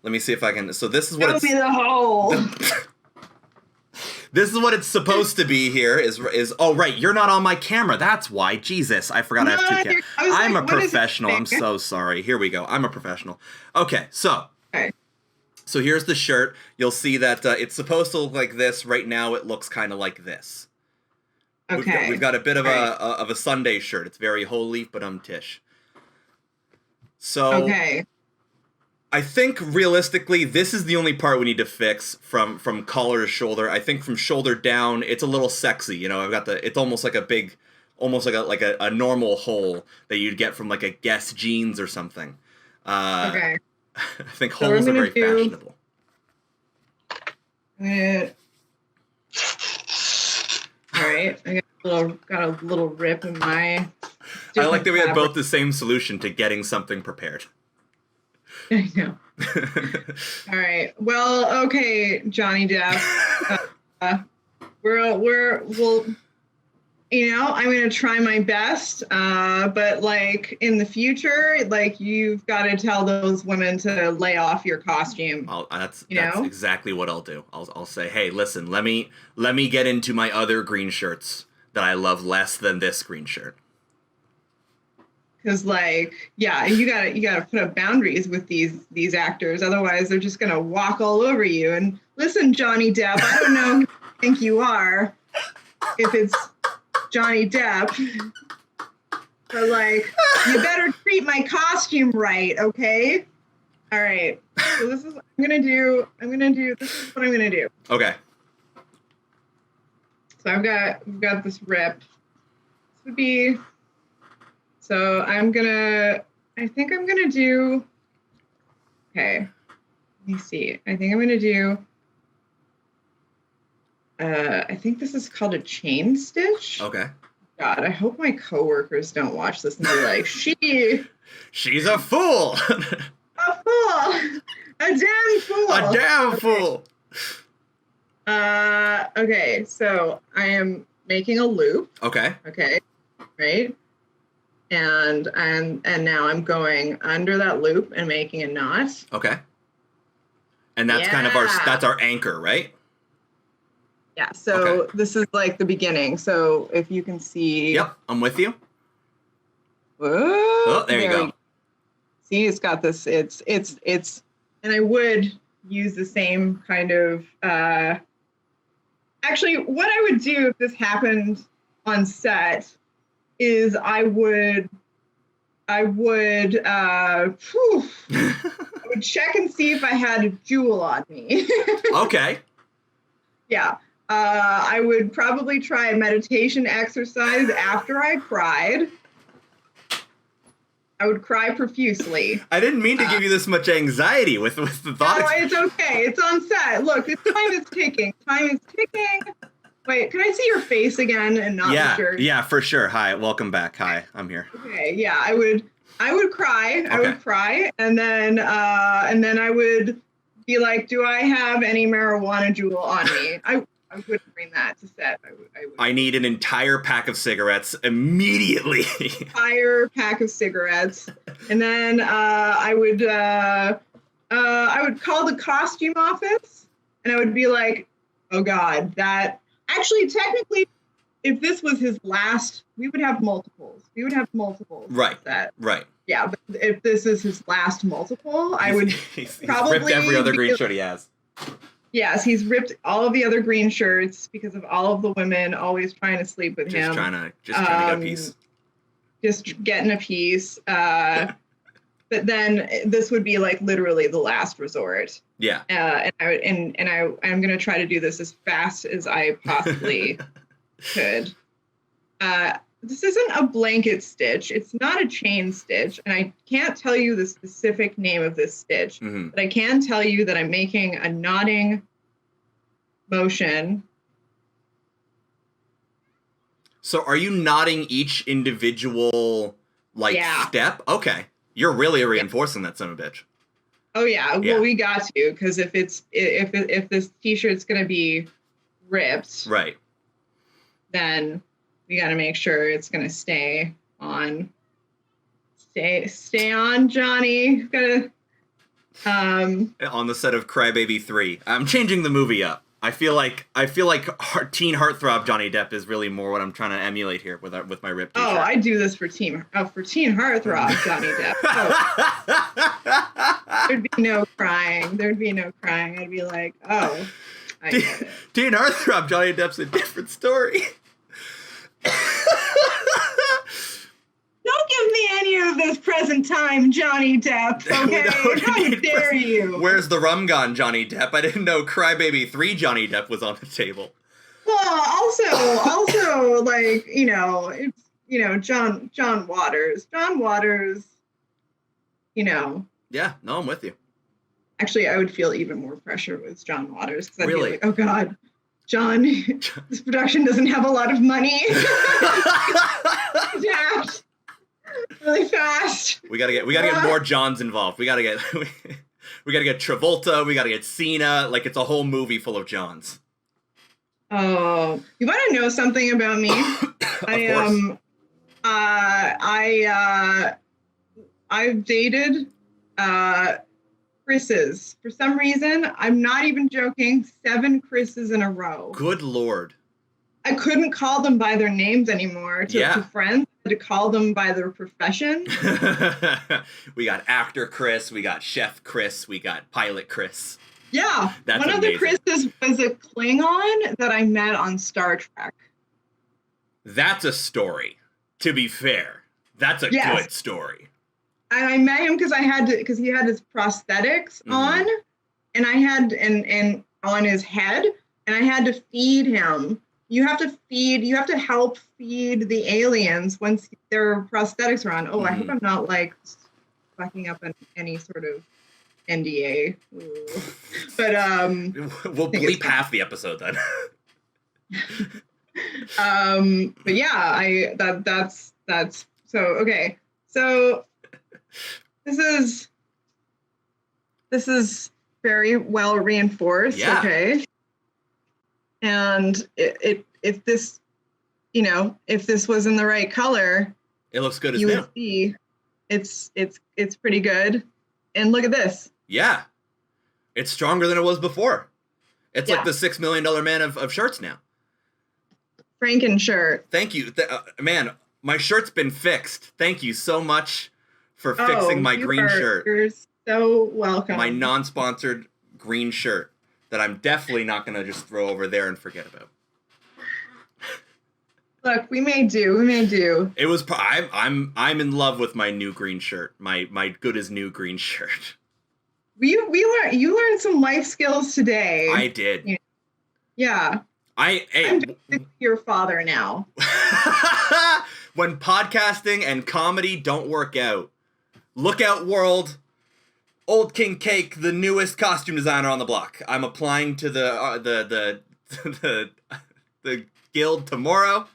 S2: Let me see if I can. So this is what
S1: Show me the hole.
S2: This is what it's supposed to be here. Is oh right, you're not on my camera. That's why. Jesus, I forgot I have two cameras. I'm a professional. I'm so sorry. Here we go. I'm a professional. Okay, so.
S1: Okay.
S2: So here's the shirt. You'll see that it's supposed to look like this. Right now, it looks kind of like this.
S1: Okay.
S2: We've got a bit of a Sunday shirt. It's very whole leaf, but tish. So
S1: okay.
S2: I think realistically, this is the only part we need to fix from collar to shoulder. I think from shoulder down, it's a little sexy. You know, I've got it's almost like a normal hole that you'd get from like a Guess jeans or something.
S1: Okay.
S2: I think holes are very fashionable.
S1: All right, I got a little rip in my.
S2: I like that we had both the same solution to getting something prepared.
S1: I know. All right. Well, okay, Johnny Depp. I'm going to try my best. But like in the future, like you've got to tell those women to lay off your costume.
S2: That's exactly what I'll do. I'll say, hey, listen, let me get into my other green shirts that I love less than this green shirt.
S1: Because like, yeah, you gotta put up boundaries with these actors. Otherwise, they're just gonna walk all over you. And listen, Johnny Depp, I don't know who you think you are. If it's Johnny Depp, but like, you better treat my costume right, okay? All right. So this is what I'm gonna do. This is what I'm gonna do.
S2: Okay.
S1: So we've got this rip. This would be. So I think I'm gonna do. Okay. Let me see. I think I'm gonna do. I think this is called a chain stitch.
S2: Okay.
S1: God, I hope my coworkers don't watch this and be like,
S2: she's a fool.
S1: A fool. A damn fool.
S2: A damn fool.
S1: Okay, so I am making a loop.
S2: Okay.
S1: Okay. Right? And now I'm going under that loop and making a knot.
S2: Okay. And that's kind of that's our anchor, right?
S1: Yeah, so This is like the beginning. So if you can see.
S2: Yep, I'm with you.
S1: Whoa,
S2: there you go.
S1: See, it's got this, it's, and I would use the same kind of, actually, what I would do if this happened on set is I would check and see if I had a jewel on me.
S2: Okay.
S1: Yeah. I would probably try a meditation exercise after I cried. I would cry profusely.
S2: I didn't mean to give you this much anxiety with the thought.
S1: No, it's okay. It's on set. Look, time is ticking. Time is ticking. Wait, can I see your face again and not the shirt?
S2: Yeah, for sure. Hi, welcome back. Hi, I'm here.
S1: Okay, yeah, I would cry. Okay. I would cry, and then I would be like, do I have any marijuana jewel on me? I wouldn't bring that to set.
S2: I need an entire pack of cigarettes immediately.
S1: Entire pack of cigarettes, and then I would call the costume office, and I would be like, oh God, that actually technically, if this was his last, we would have multiples.
S2: Right. Right.
S1: Yeah, but if this is his last multiple, I would probably
S2: ripped every other green shirt he has.
S1: Yes, he's ripped all of the other green shirts because of all of the women always trying to sleep with him.
S2: Just trying to get a piece. Just
S1: getting a piece. But then this would be like literally the last resort.
S2: Yeah.
S1: I'm gonna try to do this as fast as I possibly could. This isn't a blanket stitch. It's not a chain stitch. And I can't tell you the specific name of this stitch, but I can tell you that I'm making a knotting motion.
S2: So are you knotting each individual step? Okay. You're really reinforcing that son of a bitch.
S1: Oh yeah. Well, we got to, because if this t-shirt's gonna be ripped,
S2: right,
S1: then we got to make sure it's going to stay on. Stay on, Johnny. Gotta.
S2: On the set of Crybaby 3, I'm changing the movie up. I feel like teen heartthrob Johnny Depp is really more what I'm trying to emulate here with my ripped t-shirt.
S1: Oh, I do this for teen heartthrob Johnny Depp. Oh. There'd be no crying. I'd be like, oh, I get it.
S2: Teen heartthrob Johnny Depp's a different story.
S1: Don't give me any of this present time, Johnny Depp, okay? How dare you?
S2: Where's the rum gone, Johnny Depp? I didn't know Crybaby 3 Johnny Depp was on the table.
S1: Well, also, like, it's, John Waters. John Waters,
S2: Yeah, no, I'm with you.
S1: Actually, I would feel even more pressure with John Waters, because I'd
S2: really?
S1: be like, oh God, John, this production doesn't have a lot of money. Adapt really fast.
S2: We gotta get more Johns involved. We gotta get Travolta. We gotta get Cena. Like, it's a whole movie full of Johns.
S1: Oh, you want to know something about me?
S2: Of
S1: I
S2: course.
S1: I've dated Chris's. For some reason, I'm not even joking, 7 Chris's in a row.
S2: Good Lord.
S1: I couldn't call them by their names anymore to
S2: Yeah.
S1: friends. I had to call them by their profession.
S2: We got actor Chris, we got chef Chris, we got pilot Chris.
S1: Yeah,
S2: That's
S1: one of the
S2: amazing.
S1: Chris's was a Klingon that I met on Star Trek.
S2: That's a story. To be fair, that's a
S1: Yes.
S2: good story.
S1: And I met him because he had his prosthetics on, and I had and on his head, and I had to feed him. You have to help feed the aliens once their prosthetics are on. Oh, I hope I'm not like fucking up any sort of NDA. Ooh. But
S2: We'll bleep half the episode then.
S1: but yeah, that's so okay. So this is very well reinforced.
S2: Yeah.
S1: Okay. And if this, if this was in the right color,
S2: It looks good as
S1: you
S2: new.
S1: would see it's pretty good. And look at this.
S2: Yeah. It's stronger than it was before. It's like
S1: Yeah.
S2: the $6 million man of shirts now.
S1: Franken shirt.
S2: Thank you. Man, my shirt's been fixed. Thank you so much for fixing my green shirt.
S1: You're so welcome.
S2: My non-sponsored green shirt that I'm definitely not going to just throw over there and forget about.
S1: Look, we may do.
S2: It was I'm in love with my new green shirt. My good as new green shirt.
S1: You learned some life skills today.
S2: I did.
S1: Yeah. I'm just your father now.
S2: When podcasting and comedy don't work out, look out, world. OldKingCake, the newest costume designer on the block. I'm applying to the guild tomorrow.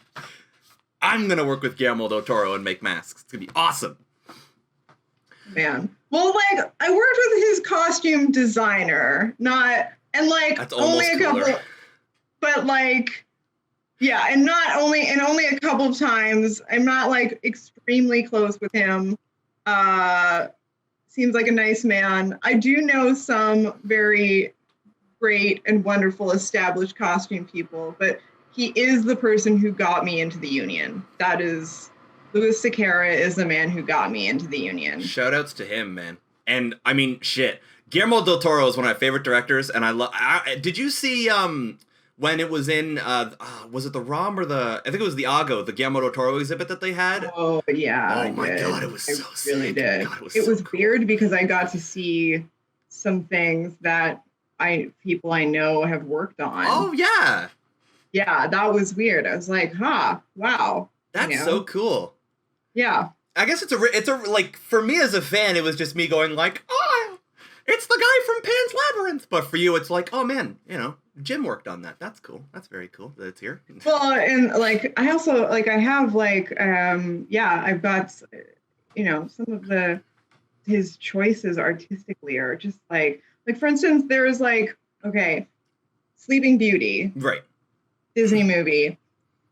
S2: I'm gonna work with Guillermo del Toro and make masks. It's gonna be awesome.
S1: Man. Well, like I worked with his costume designer,
S2: That's almost
S1: only a
S2: cooler.
S1: couple, but like, yeah, and only a couple of times. I'm not like extremely close with him. Seems like a nice man. I do know some very great and wonderful established costume people, but he is the person who got me into the union. That is, Louis Sequeira is the man who got me into the union.
S2: Shoutouts to him, man. And I mean, shit. Guillermo del Toro is one of my favorite directors, and I love. Did you see when it was in? Was it the ROM or the? I think it was the AGO, the Guillermo del Toro exhibit that they had.
S1: Oh yeah.
S2: Oh my god, it was so sick.
S1: Really did.
S2: God,
S1: it
S2: so
S1: was
S2: cool.
S1: weird because I got to see some things that people I know have worked on.
S2: Oh yeah,
S1: yeah, that was weird. I was like, wow.
S2: that's so cool.
S1: Yeah.
S2: I guess it's a like for me as a fan, it was just me going like, oh, it's the guy from Pan's Labyrinth. But for you, it's like, oh man, Jim worked on that. That's cool. That's very cool that it's here.
S1: Well, and like I also like I have like I've got some of his choices artistically are just like for instance, there's like Sleeping Beauty,
S2: Right.
S1: Disney movie.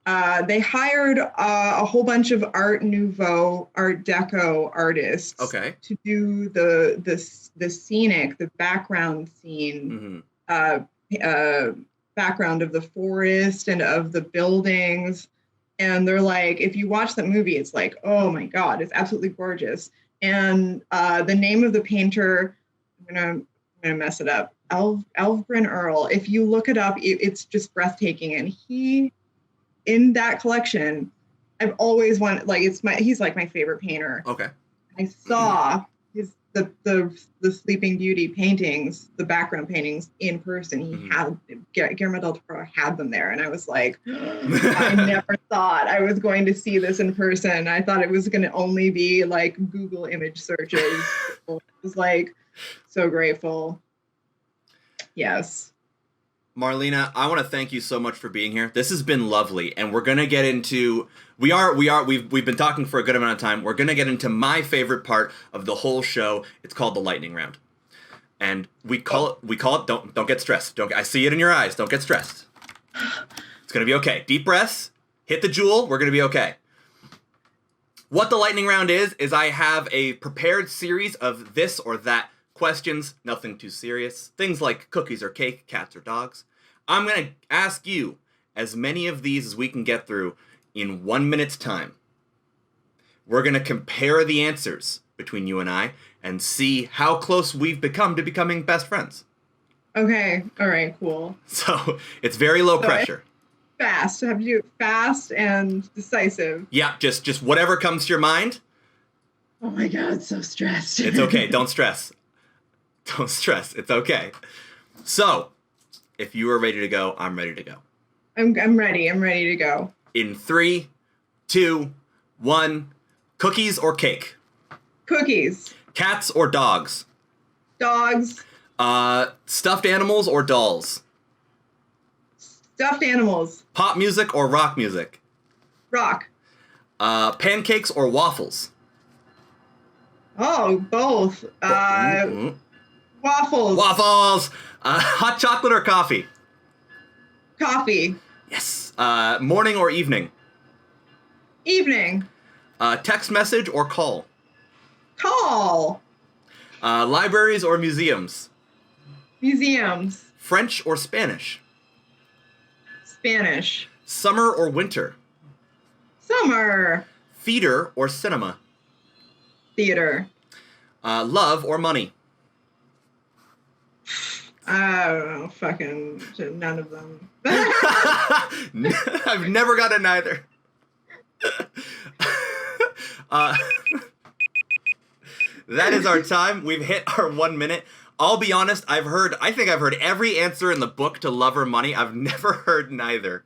S1: They hired a whole bunch of Art Nouveau, Art Deco artists to do the scenic, the background scene, background of the forest and of the buildings. And they're like, if you watch that movie, it's like, oh my God, it's absolutely gorgeous. And the name of the painter, I'm gonna mess it up, Elvgren Earl. If you look it up, it's just breathtaking. And he, in that collection, I've always wanted, like, he's like my favorite painter.
S2: Okay.
S1: I saw the Sleeping Beauty paintings, the background paintings in person. He had Guillermo del Toro had them there, and I was like, I never thought I was going to see this in person. I thought it was going to only be like Google image searches. I was like so grateful. Yes.
S2: Marlena, I want to thank you so much for being here. This has been lovely, and we're gonna get into we've been talking for a good amount of time. We're gonna get into my favorite part of the whole show. It's called the lightning round, and we call it. Don't get stressed. I see it in your eyes. Don't get stressed. It's going to be okay. Deep breaths. Hit the jewel. We're going to be okay. What the lightning round is I have a prepared series of this or that questions, nothing too serious. Things like cookies or cake, cats or dogs. I'm going to ask you as many of these as we can get through in 1 minute's time. We're going to compare the answers between you and I and see how close we've become to becoming best friends.
S1: Okay. All right. Cool.
S2: So it's very low pressure.
S1: Fast. Have to do it fast and decisive.
S2: Yeah, just whatever comes to your mind.
S1: Oh my God, so stressed.
S2: It's okay. Don't stress. Don't stress. It's okay. So, if you are ready to go, I'm ready to go.
S1: I'm ready. I'm ready to go.
S2: In 3, 2, 1. Cookies or cake?
S1: Cookies.
S2: Cats or dogs?
S1: Dogs.
S2: Stuffed animals or dolls?
S1: Stuffed animals.
S2: Pop music or rock music?
S1: Rock.
S2: Pancakes or waffles?
S1: Oh, both. Waffles.
S2: Waffles! Hot chocolate or coffee?
S1: Coffee.
S2: Yes. Morning or evening?
S1: Evening.
S2: Text message or call?
S1: Call.
S2: Libraries or museums?
S1: Museums.
S2: French or Spanish?
S1: Spanish.
S2: Summer or winter?
S1: Summer.
S2: Theater or cinema?
S1: Theater.
S2: Love or money?
S1: I don't know. Fucking none of them.
S2: I've never gotten either. That is our time. We've hit our 1 minute. I'll be honest, I think I've heard every answer in the book to love or money. I've never heard neither.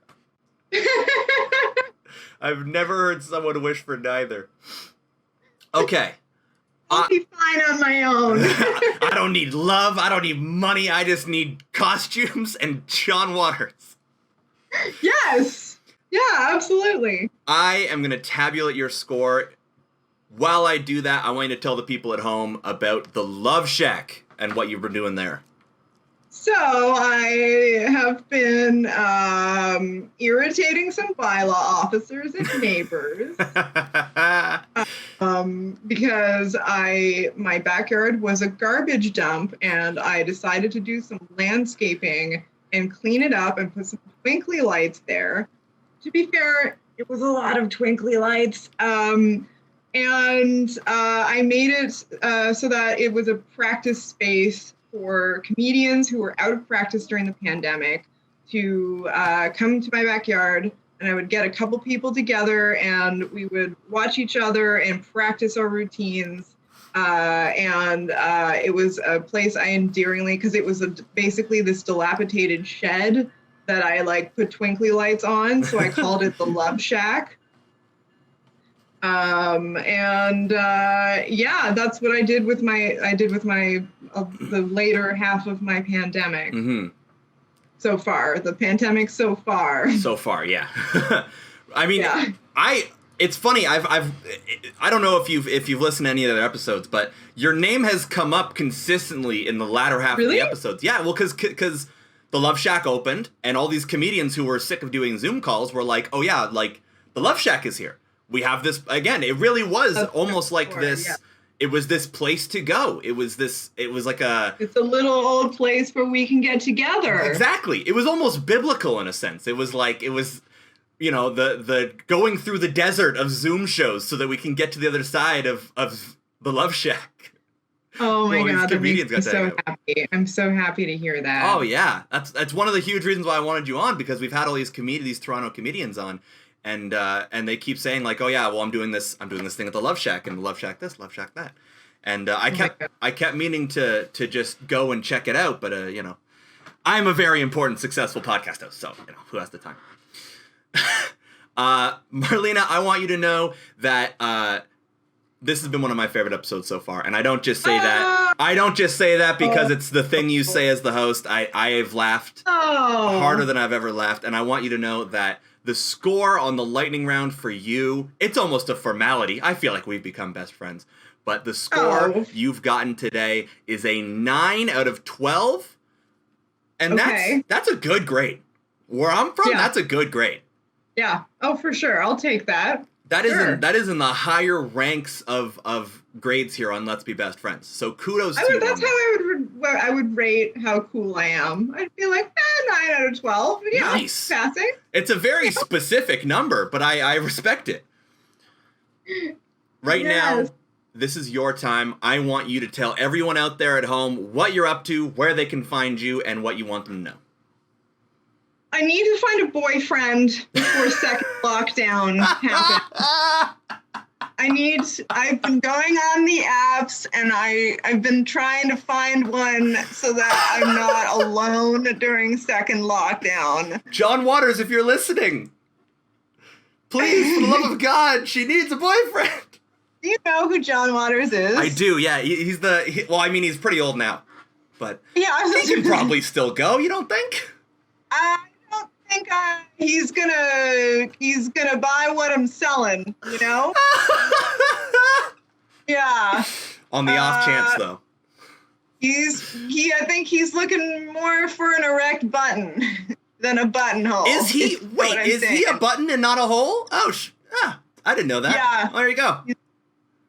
S2: I've never heard someone wish for neither. Okay.
S1: I'll be fine on my own.
S2: I don't need love. I don't need money. I just need costumes and Sean Waters.
S1: Yes. Yeah, absolutely.
S2: I am going to tabulate your score. While I do that, I want you to tell the people at home about the Love Shack and what you've been doing there.
S1: So I have been irritating some bylaw officers and neighbors because my backyard was a garbage dump, and I decided to do some landscaping and clean it up and put some twinkly lights there. To be fair, it was a lot of twinkly lights. And I made it so that it was a practice space for comedians who were out of practice during the pandemic to come to my backyard, and I would get a couple people together and we would watch each other and practice our routines. It was a place I endearingly, because it was basically this dilapidated shed that I put twinkly lights on, so I called it the Love Shack. That's what I did with the later half of my pandemic.
S2: Mm-hmm.
S1: So far, the pandemic so far.
S2: So far, yeah. I mean,
S1: yeah.
S2: It's funny. I don't know if you've listened to any of the other episodes, but your name has come up consistently in the latter half of the episodes. Yeah, well, because the Love Shack opened, and all these comedians who were sick of doing Zoom calls were like, "Oh yeah, the Love Shack is here. We have this again." It really was almost like this. Yeah. It was this place to go. It was like it's
S1: a little old place where we can get together.
S2: Exactly. It was almost biblical in a sense. It was the going through the desert of Zoom shows so that we can get to the other side of the Love Shack.
S1: Oh my God, that makes me so happy. I'm so happy to hear that.
S2: Oh yeah. That's one of the huge reasons why I wanted you on, because we've had all these Toronto comedians on. And they keep saying oh yeah, well I'm doing this thing at the Love Shack, and the Love Shack this, Love Shack that, and I kept meaning to just go and check it out, but I'm a very important successful podcast host, so who has the time? Marlena, I want you to know that this has been one of my favorite episodes so far, and I don't just say that. I don't just say that because it's the thing you say as the host. I have laughed harder than I've ever laughed, and I want you to know that the score on the lightning round for you, it's almost a formality. I feel like we've become best friends. But the score you've gotten today is a 9 out of 12. And that's a good grade. Where I'm from,
S1: Yeah.
S2: that's a good grade.
S1: Yeah. Oh, for sure. I'll take that.
S2: That is
S1: Sure.
S2: that is in the higher ranks of grades here on Let's Be Best Friends. So kudos to you.
S1: That's
S2: on
S1: how
S2: that.
S1: I would rate how cool I am. I'd be like, 9 out of 12. But yeah,
S2: Nice.
S1: passing.
S2: It's a very specific number, but I respect it. Right now,
S1: Yes.
S2: this is your time. I want you to tell everyone out there at home what you're up to, where they can find you, and what you want them to know.
S1: I need to find a boyfriend before second lockdown happens. I've been going on the apps and I've been trying to find one so that I'm not alone during second lockdown.
S2: John Waters, if you're listening, please, for the love of God, she needs a boyfriend.
S1: Do you know who John Waters is?
S2: I do, yeah. He's he's pretty old now, but
S1: Yeah,
S2: he can probably still go. You don't think?
S1: I don't think he's gonna buy what I'm selling. You know? Yeah.
S2: On the off chance, though.
S1: I think he's looking more for an erect button than a buttonhole.
S2: Is he? Wait, is he a button and not a hole? Oh, I didn't know that.
S1: Yeah.
S2: Well, there you go.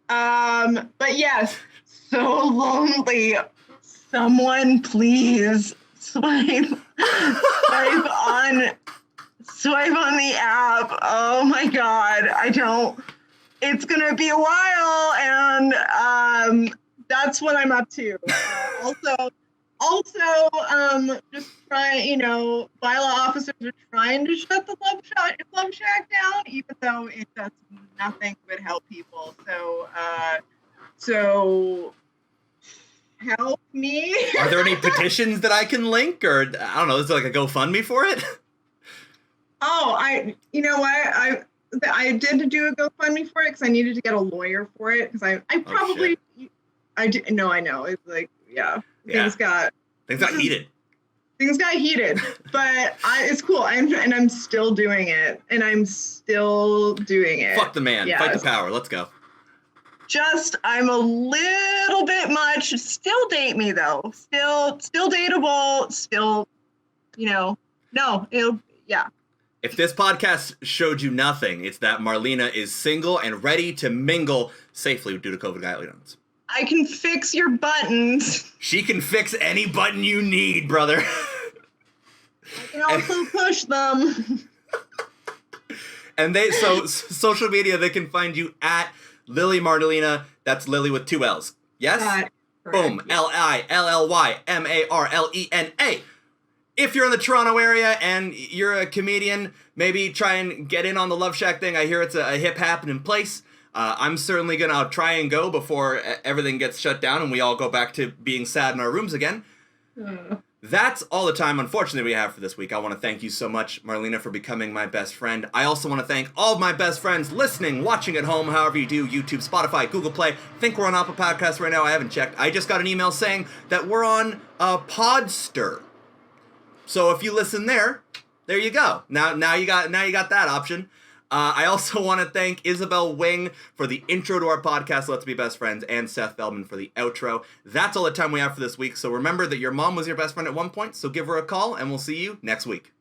S1: But yes, so lonely. Someone please swipe on the app. Oh my God, it's gonna be a while, and that's what I'm up to. Also, just trying, bylaw officers are trying to shut the Love Shack down, even though it does nothing but help people. So help me.
S2: Are there any petitions that I can link, or I don't know? Is there like a GoFundMe for it?
S1: Oh, you know what? I did do a GoFundMe for it because I needed to get a lawyer for it because I probably I did. No, I know. It's like, yeah. Things got
S2: heated.
S1: Things got heated, but it's cool. I'm still doing it, and I'm still doing it.
S2: Fuck the man.
S1: Yes.
S2: Fight the power. Let's go.
S1: I'm a little bit much. Still date me though. Still dateable. Still, yeah.
S2: If this podcast showed you nothing, it's that Marlena is single and ready to mingle safely due to COVID guidelines.
S1: I can fix your buttons.
S2: She can fix any button you need, brother.
S1: I can also push them.
S2: And social media, they can find you at Lily Marlena. That's Lily with 2 L's. Yes? Boom. LILLYMARLENA. If you're in the Toronto area and you're a comedian, maybe try and get in on the Love Shack thing. I hear it's a hip happening place. I'm certainly going to try and go before everything gets shut down and we all go back to being sad in our rooms again. That's all the time, unfortunately, we have for this week. I want to thank you so much, Marlena, for becoming my best friend. I also want to thank all of my best friends listening, watching at home, however you do, YouTube, Spotify, Google Play. I think we're on Apple Podcasts right now. I haven't checked. I just got an email saying that we're on Podster. So if you listen there you go. Now you got that option. I also want to thank Isabel Wing for the intro to our podcast, Let's Be Best Friends, and Seth Feldman for the outro. That's all the time we have for this week. So remember that your mom was your best friend at one point, so give her a call, and we'll see you next week.